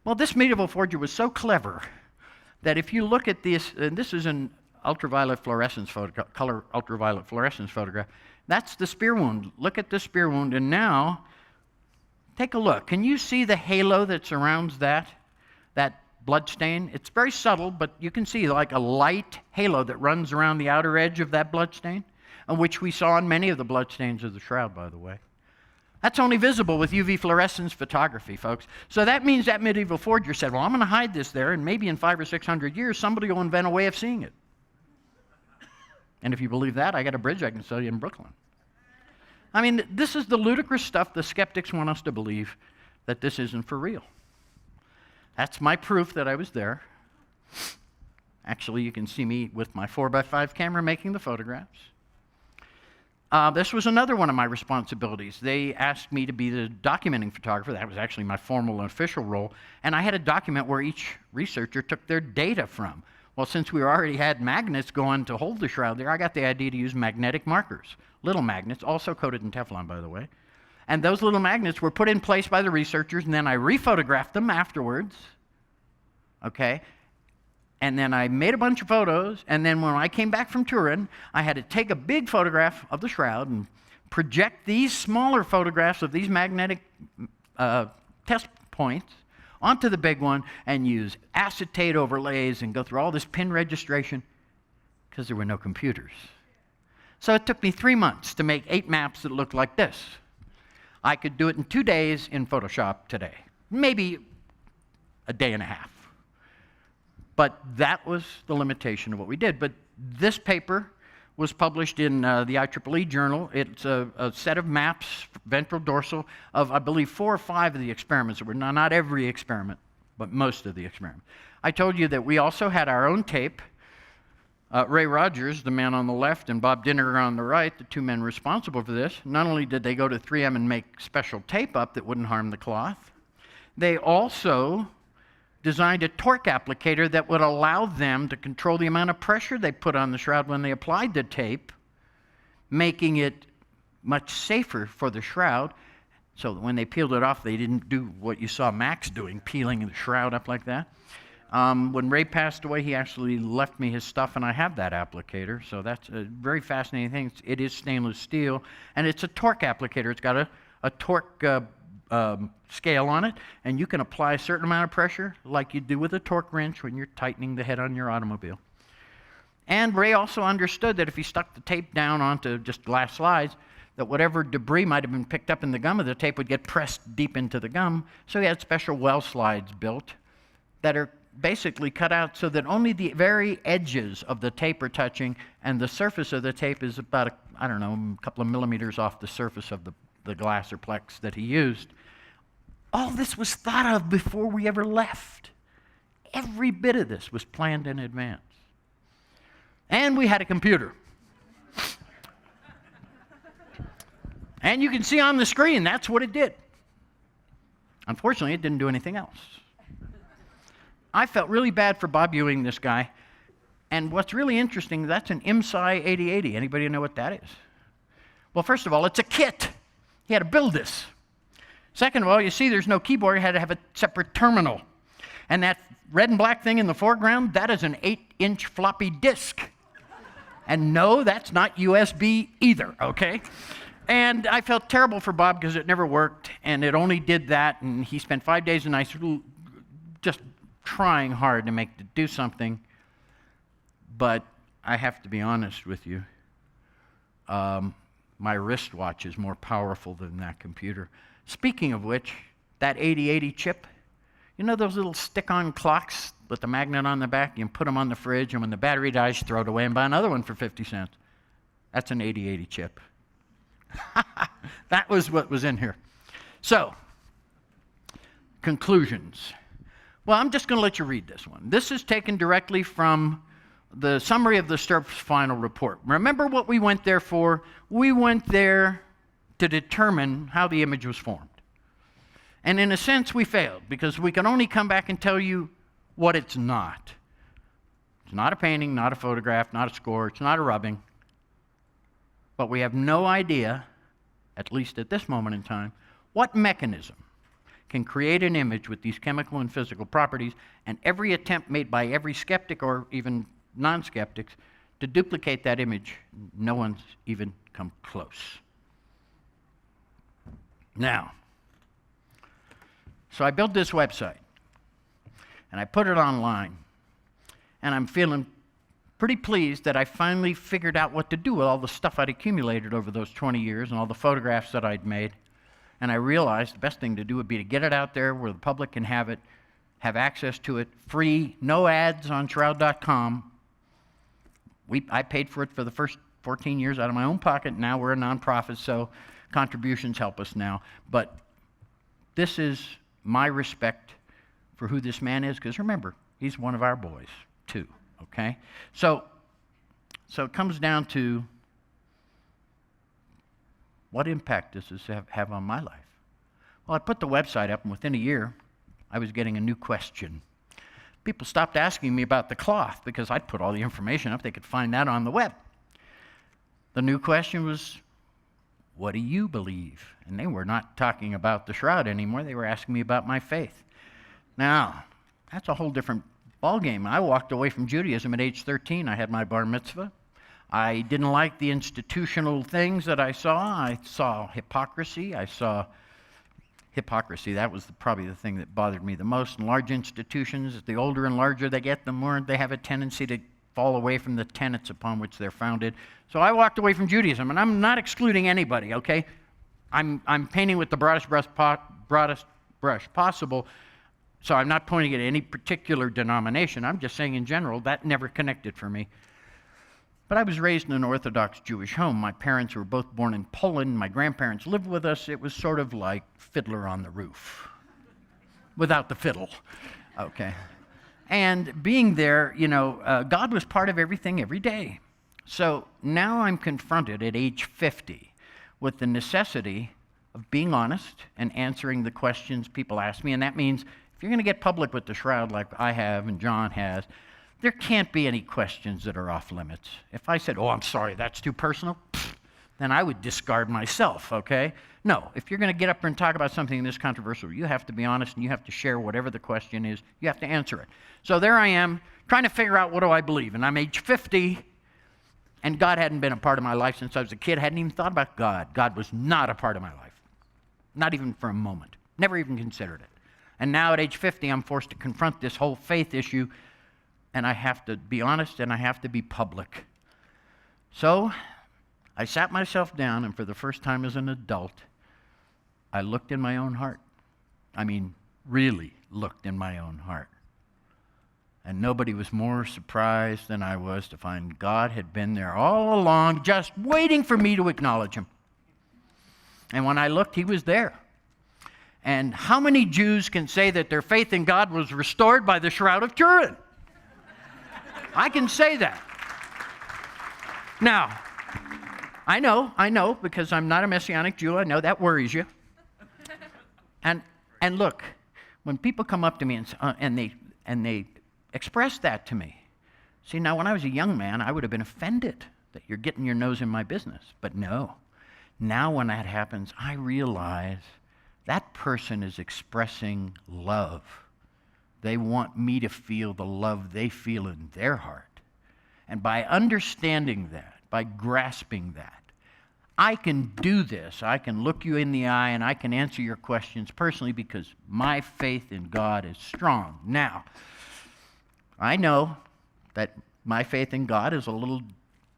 Well, this medieval forger was so clever that if you look at this, and this is an ultraviolet fluorescence photograph, color ultraviolet fluorescence photograph, that's the spear wound. Look at the spear wound, and now, take a look. Can you see the halo that surrounds that blood stain? It's very subtle, but you can see like a light halo that runs around the outer edge of that blood stain, which we saw on many of the blood stains of the Shroud, by the way. That's only visible with UV fluorescence photography, folks. So that means that medieval forger said, well, I'm going to hide this there, and maybe in 500 or 600 years, somebody will invent a way of seeing it. And if you believe that, I got a bridge I can sell you in Brooklyn. I mean, this is the ludicrous stuff the skeptics want us to believe, that this isn't for real. That's my proof that I was there. Actually, you can see me with my 4x5 camera making the photographs. This was another one of my responsibilities. They asked me to be the documenting photographer. That was actually my formal and official role. And I had a document where each researcher took their data from. Well, since we already had magnets going to hold the shroud there, I got the idea to use magnetic markers, little magnets, also coated in Teflon, by the way. And those little magnets were put in place by the researchers, and then I rephotographed them afterwards, okay? And then I made a bunch of photos, and then when I came back from Turin, I had to take a big photograph of the shroud and project these smaller photographs of these magnetic test points onto the big one and use acetate overlays and go through all this pin registration because there were no computers. So it took me 3 months to make 8 maps that looked like this. I could do it in 2 days in Photoshop today, maybe a day and a half. But that was the limitation of what we did. But this paper was published in the IEEE journal. It's a set of maps, ventral dorsal, of I believe 4 or 5 of the experiments. That were not every experiment, but most of the experiments. I told you that we also had our own tape. Ray Rogers, the man on the left, and Bob Dinner on the right, the 2 men responsible for this, not only did they go to 3M and make special tape up that wouldn't harm the cloth, they also designed a torque applicator that would allow them to control the amount of pressure they put on the shroud when they applied the tape, making it much safer for the shroud, so that when they peeled it off, they didn't do what you saw Max doing, peeling the shroud up like that. When Ray passed away, he actually left me his stuff, and I have that applicator, so that's a very fascinating thing. It is stainless steel, and it's a torque applicator. It's got a torque scale on it, and you can apply a certain amount of pressure like you do with a torque wrench when you're tightening the head on your automobile. And Ray also understood that if he stuck the tape down onto just glass slides, that whatever debris might have been picked up in the gum of the tape would get pressed deep into the gum. So he had special well slides built that are basically cut out so that only the very edges of the tape are touching, and the surface of the tape is about, a couple of millimeters off the surface of the glass or plex that he used. All this was thought of before we ever left. Every bit of this was planned in advance. And we had a computer. And you can see on the screen, that's what it did. Unfortunately, it didn't do anything else. I felt really bad for Bob Ewing, this guy. And what's really interesting, that's an IMSI 8080. Anybody know what that is? Well, first of all, it's a kit. He had to build this. Second of all, you see there's no keyboard. He had to have a separate terminal. And that red and black thing in the foreground, that is an 8-inch floppy disk. And no, that's not USB either, okay? And I felt terrible for Bob because it never worked, and it only did that, and he spent 5 days and nights just trying hard to do something. But I have to be honest with you. My wristwatch is more powerful than that computer. Speaking of which, that 8080 chip, you know those little stick-on clocks with the magnet on the back? You can put them on the fridge, and when the battery dies, throw it away and buy another one for 50 cents. That's an 8080 chip. That was what was in here. So, conclusions. Well, I'm just going to let you read this one. This is taken directly from the summary of the STURP's final report. Remember what we went there for? We went there to determine how the image was formed. And in a sense, we failed, because we can only come back and tell you what it's not. It's not a painting, not a photograph, not a score, it's not a rubbing. But we have no idea, at least at this moment in time, what mechanism can create an image with these chemical and physical properties, and every attempt made by every skeptic or even non-skeptics to duplicate that image, no one's even come close. Now, so I built this website, and I put it online, and I'm feeling pretty pleased that I finally figured out what to do with all the stuff I'd accumulated over those 20 years and all the photographs that I'd made. And I realized the best thing to do would be to get it out there where the public can have it, have access to it, free, no ads on Shroud.com. I paid for it for the first 14 years out of my own pocket. Now we're a nonprofit, so contributions help us now. But this is my respect for who this man is, because remember, he's one of our boys, too, okay? So it comes down to, what impact does this have on my life? Well, I put the website up, and within a year, I was getting a new question. people stopped asking me about the cloth because I'd put all the information up. They could find that on the web. The new question was, what do you believe? And they were not talking about the shroud anymore. They were asking me about my faith. Now, that's a whole different ballgame. I walked away from Judaism at age 13. I had my bar mitzvah. I didn't like the institutional things that I saw. I saw hypocrisy. That was probably the thing that bothered me the most. In large institutions, the older and larger they get, the more they have a tendency to fall away from the tenets upon which they're founded. So I walked away from Judaism, and I'm not excluding anybody, okay? I'm painting with the broadest brush possible, so I'm not pointing at any particular denomination. I'm just saying in general, that never connected for me. But I was raised in an Orthodox Jewish home. My parents were both born in Poland. My grandparents lived with us. It was sort of like Fiddler on the Roof, without the fiddle, okay? And being there, God was part of everything every day. So now I'm confronted at age 50 with the necessity of being honest and answering the questions people ask me. And that means if you're going to get public with the shroud like I have and John has, there can't be any questions that are off limits. If I said, oh, I'm sorry, that's too personal, then I would discard myself, okay? No, if you're going to get up and talk about something this controversial, you have to be honest and you have to share whatever the question is. You have to answer it. So there I am trying to figure out what do I believe. And I'm age 50, and God hadn't been a part of my life since I was a kid. I hadn't even thought about God. God was not a part of my life, not even for a moment. Never even considered it. And now at age 50, I'm forced to confront this whole faith issue, and I have to be honest and I have to be public. So I sat myself down, and for the first time as an adult, I looked in my own heart. I mean, really looked in my own heart. And nobody was more surprised than I was to find God had been there all along, just waiting for me to acknowledge him. And when I looked, he was there. And how many Jews can say that their faith in God was restored by the Shroud of Turin? I can say that. Now, I know, because I'm not a Messianic Jew, I know that worries you. And look, when people come up to me and they express that to me, see, now when I was a young man, I would have been offended that you're getting your nose in my business. But no, now when that happens, I realize that person is expressing love. They want me to feel the love they feel in their heart. And by understanding that, by grasping that, I can do this. I can look you in the eye and I can answer your questions personally because my faith in God is strong. Now, I know that my faith in God is a little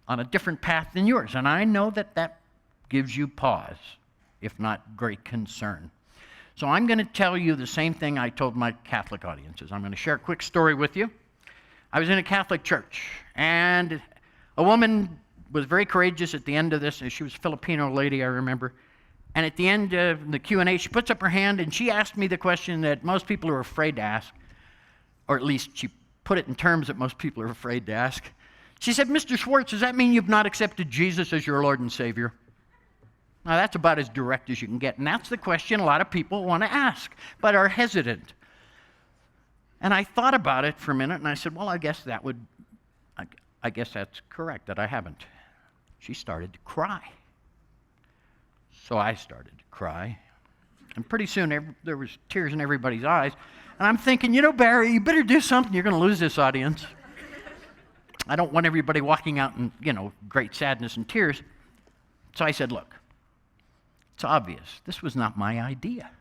on a different path than yours, and I know that that gives you pause, if not great concern. So I'm going to tell you the same thing I told my Catholic audiences. I'm going to share a quick story with you. I was in a Catholic church, and a woman was very courageous at the end of this. She was a Filipino lady, I remember. And at the end of the Q&A, she puts up her hand, and she asked me the question that most people are afraid to ask, or at least she put it in terms that most people are afraid to ask. She said, Mr. Schwortz, does that mean you've not accepted Jesus as your Lord and Savior? Now, that's about as direct as you can get, and that's the question a lot of people want to ask, but are hesitant. And I thought about it for a minute, and I said, well, I guess that's correct, that I haven't. She started to cry. So I started to cry. And pretty soon, there was tears in everybody's eyes, and I'm thinking, Barrie, you better do something. You're going to lose this audience. I don't want everybody walking out in, great sadness and tears. So I said, look, it's obvious. This was not my idea.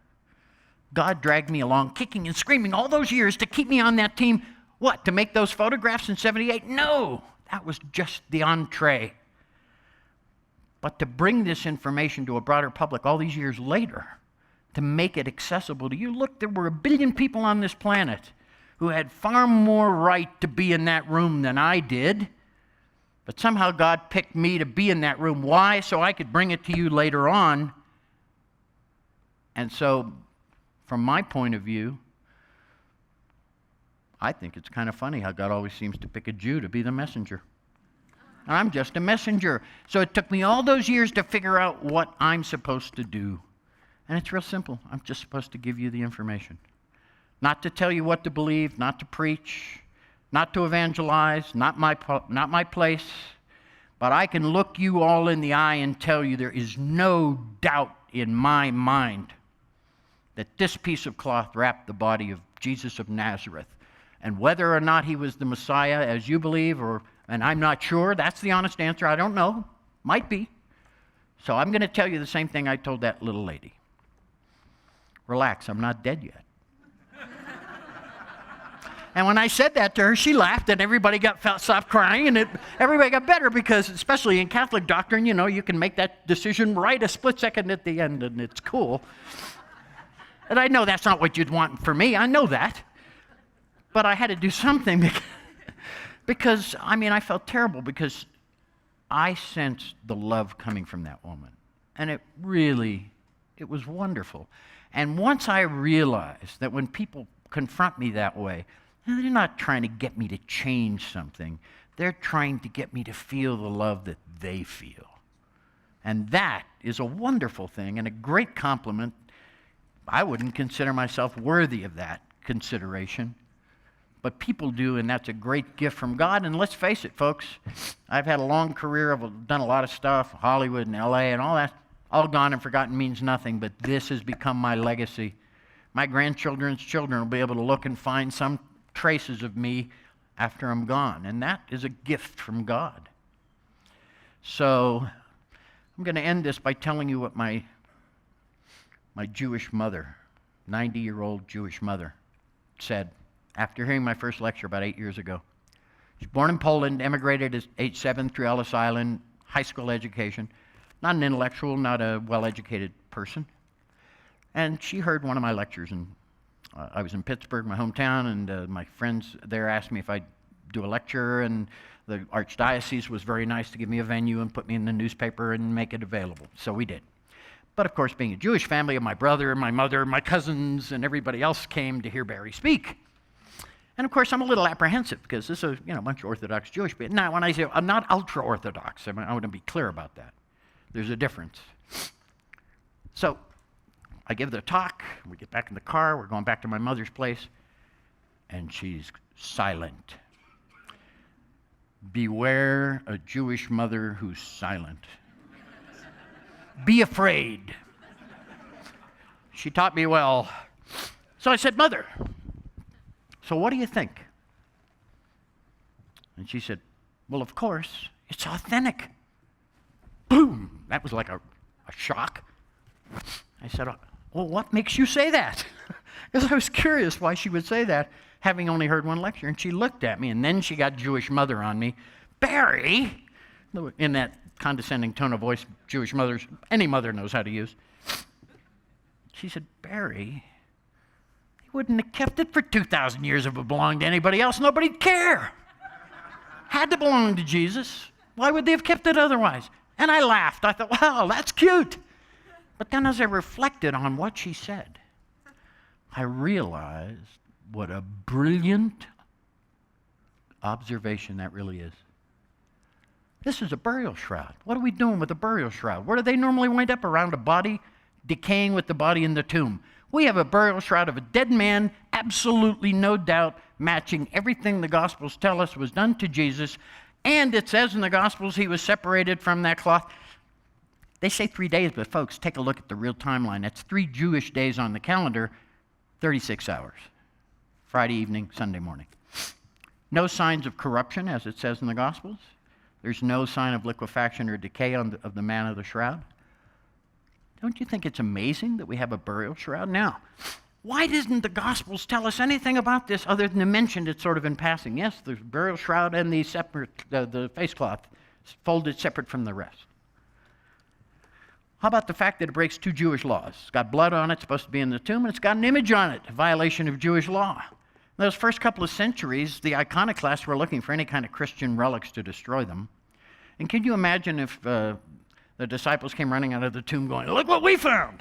God dragged me along, kicking and screaming all those years to keep me on that team. What, to make those photographs in '78? No, that was just the entree. But to bring this information to a broader public all these years later, to make it accessible to you, look, there were 1 billion people on this planet who had far more right to be in that room than I did. But somehow God picked me to be in that room. Why? So I could bring it to you later on. And so, from my point of view, I think it's kind of funny how God always seems to pick a Jew to be the messenger. I'm just a messenger. So it took me all those years to figure out what I'm supposed to do. And it's real simple. I'm just supposed to give you the information. not to tell you what to believe, not to preach, not to evangelize, not my place. But I can look you all in the eye and tell you there is no doubt in my mind that this piece of cloth wrapped the body of Jesus of Nazareth. And whether or not he was the Messiah, as you believe, and I'm not sure, that's the honest answer. I don't know. Might be. So I'm going to tell you the same thing I told that little lady. Relax, I'm not dead yet. And when I said that to her, she laughed, and everybody stopped crying, and everybody got better, because especially in Catholic doctrine, you know, you can make that decision right a split second at the end, and it's cool. And I know that's not what you'd want for me. I know that. But I had to do something because I felt terrible, because I sensed the love coming from that woman. And it was wonderful. And once I realized that when people confront me that way, they're not trying to get me to change something. They're trying to get me to feel the love that they feel. And that is a wonderful thing and a great compliment. I wouldn't consider myself worthy of that consideration, but people do, and that's a great gift from God. And let's face it, folks, I've had a long career. I've done a lot of stuff, Hollywood and LA and all that. All gone and forgotten means nothing, but this has become my legacy. My grandchildren's children will be able to look and find some traces of me after I'm gone, and that is a gift from God. So I'm going to end this by telling you what my Jewish mother, 90-year-old Jewish mother, said after hearing my first lecture about 8 years ago. She was born in Poland, emigrated at age 7 through Ellis Island, high school education, not an intellectual, not a well-educated person. And she heard one of my lectures, and I was in Pittsburgh, my hometown, and my friends there asked me if I'd do a lecture, and the archdiocese was very nice to give me a venue and put me in the newspaper and make it available. So we did. But of course, being a Jewish family, my brother, my mother, my cousins, and everybody else came to hear Barrie speak. And of course, I'm a little apprehensive, because this is a bunch of Orthodox Jewish people. Now, when I say I'm not ultra-Orthodox, I want to be clear about that. There's a difference. So I give the talk, we get back in the car, we're going back to my mother's place, and she's silent. Beware a Jewish mother who's silent. Be afraid. She taught me well. So I said, Mother, so what do you think? And she said, well, of course, it's authentic. Boom! That was like a shock. I said, well, what makes you say that? Because I was curious why she would say that, having only heard one lecture. And she looked at me, and then she got Jewish mother on me. Barrie, in that condescending tone of voice Jewish mothers, any mother knows how to use. She said, Barrie, he wouldn't have kept it for 2,000 years if it belonged to anybody else. Nobody'd care. Had to belong to Jesus. Why would they have kept it otherwise? And I laughed. I thought, wow, that's cute. But then as I reflected on what she said, I realized what a brilliant observation that really is. This is a burial shroud. What are we doing with a burial shroud? Where do they normally wind up? Around a body, decaying with the body in the tomb. We have a burial shroud of a dead man, absolutely no doubt, matching everything the Gospels tell us was done to Jesus. And it says in the Gospels he was separated from that cloth. They say 3 days, but folks, take a look at the real timeline. That's 3 Jewish days on the calendar, 36 hours. Friday evening, Sunday morning. No signs of corruption, as it says in the Gospels. There's no sign of liquefaction or decay of the man of the shroud. Don't you think it's amazing that we have a burial shroud? Now, why doesn't the Gospels tell us anything about this other than to mention it sort of in passing? Yes, there's a burial shroud and the face cloth folded separate from the rest. How about the fact that it breaks 2 Jewish laws? It's got blood on it, it's supposed to be in the tomb, and it's got an image on it, a violation of Jewish law. In those first couple of centuries, the iconoclasts were looking for any kind of Christian relics to destroy them. And can you imagine if the disciples came running out of the tomb going, look what we found?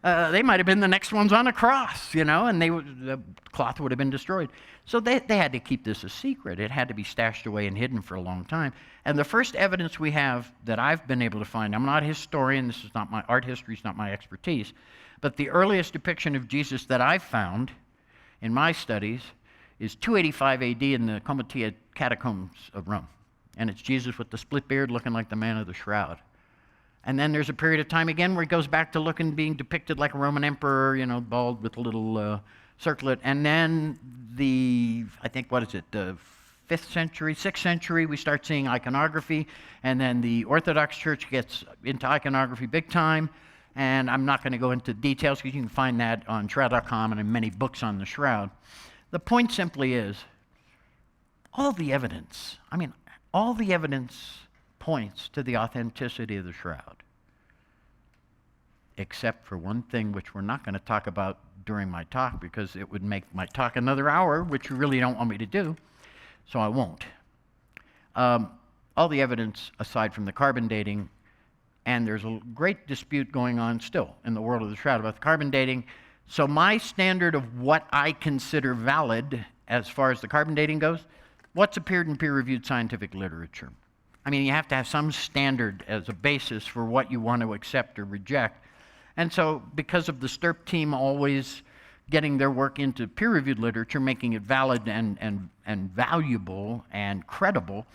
They might have been the next ones on the cross, and the cloth would have been destroyed. So they had to keep this a secret. It had to be stashed away and hidden for a long time. And the first evidence we have that I've been able to find, I'm not a historian, this is not my art history, it's not my expertise, but the earliest depiction of Jesus that I've found in my studies is 285 AD in the Comitia catacombs of Rome. And it's Jesus with the split beard looking like the man of the shroud. And then there's a period of time again where he goes back to looking, being depicted like a Roman emperor, you know, bald with a little circlet. And then I think, what is it, the 5th century, 6th century, we start seeing iconography. And then the Orthodox Church gets into iconography big time. And I'm not going to go into details because you can find that on shroud.com and in many books on the shroud. The point simply is, all the evidence points to the authenticity of the shroud, except for one thing which we're not going to talk about during my talk because it would make my talk another hour, which you really don't want me to do, so I won't. All the evidence aside from the carbon dating, and there's a great dispute going on still in the world of the shroud about the carbon dating. So my standard of what I consider valid as far as the carbon dating goes, what's appeared in peer-reviewed scientific literature. I mean, you have to have some standard as a basis for what you want to accept or reject. And so because of the STIRP team always getting their work into peer-reviewed literature, making it valid and valuable and credible,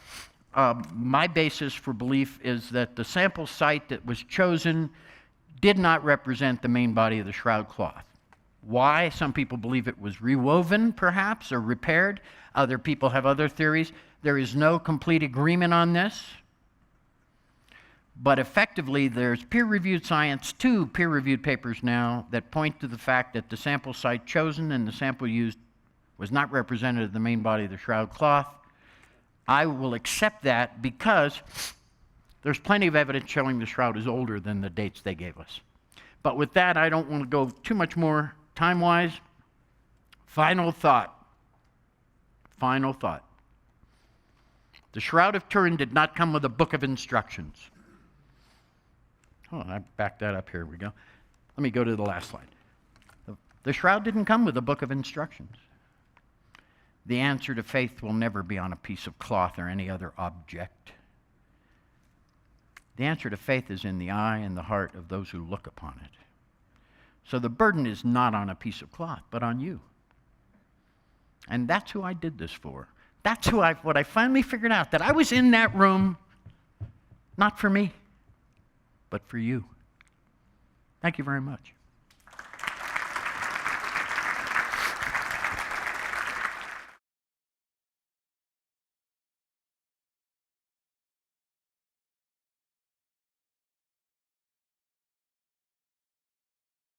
my basis for belief is that the sample site that was chosen did not represent the main body of the shroud cloth. Why? Some people believe it was rewoven, perhaps, or repaired. Other people have other theories. There is no complete agreement on this. But effectively, there's peer-reviewed science, 2 peer-reviewed papers now, that point to the fact that the sample site chosen and the sample used was not representative of the main body of the shroud cloth. I will accept that because there's plenty of evidence showing the shroud is older than the dates they gave us. But with that, I don't want to go too much more time-wise. Final thought. The Shroud of Turin did not come with a book of instructions. Oh, I backed that up. Here we go. Let me go to the last slide. The Shroud didn't come with a book of instructions. The answer to faith will never be on a piece of cloth or any other object. The answer to faith is in the eye and the heart of those who look upon it. So the burden is not on a piece of cloth, but on you. And that's who I did this for. That's what I finally figured out, that I was in that room, not for me, but for you. Thank you very much.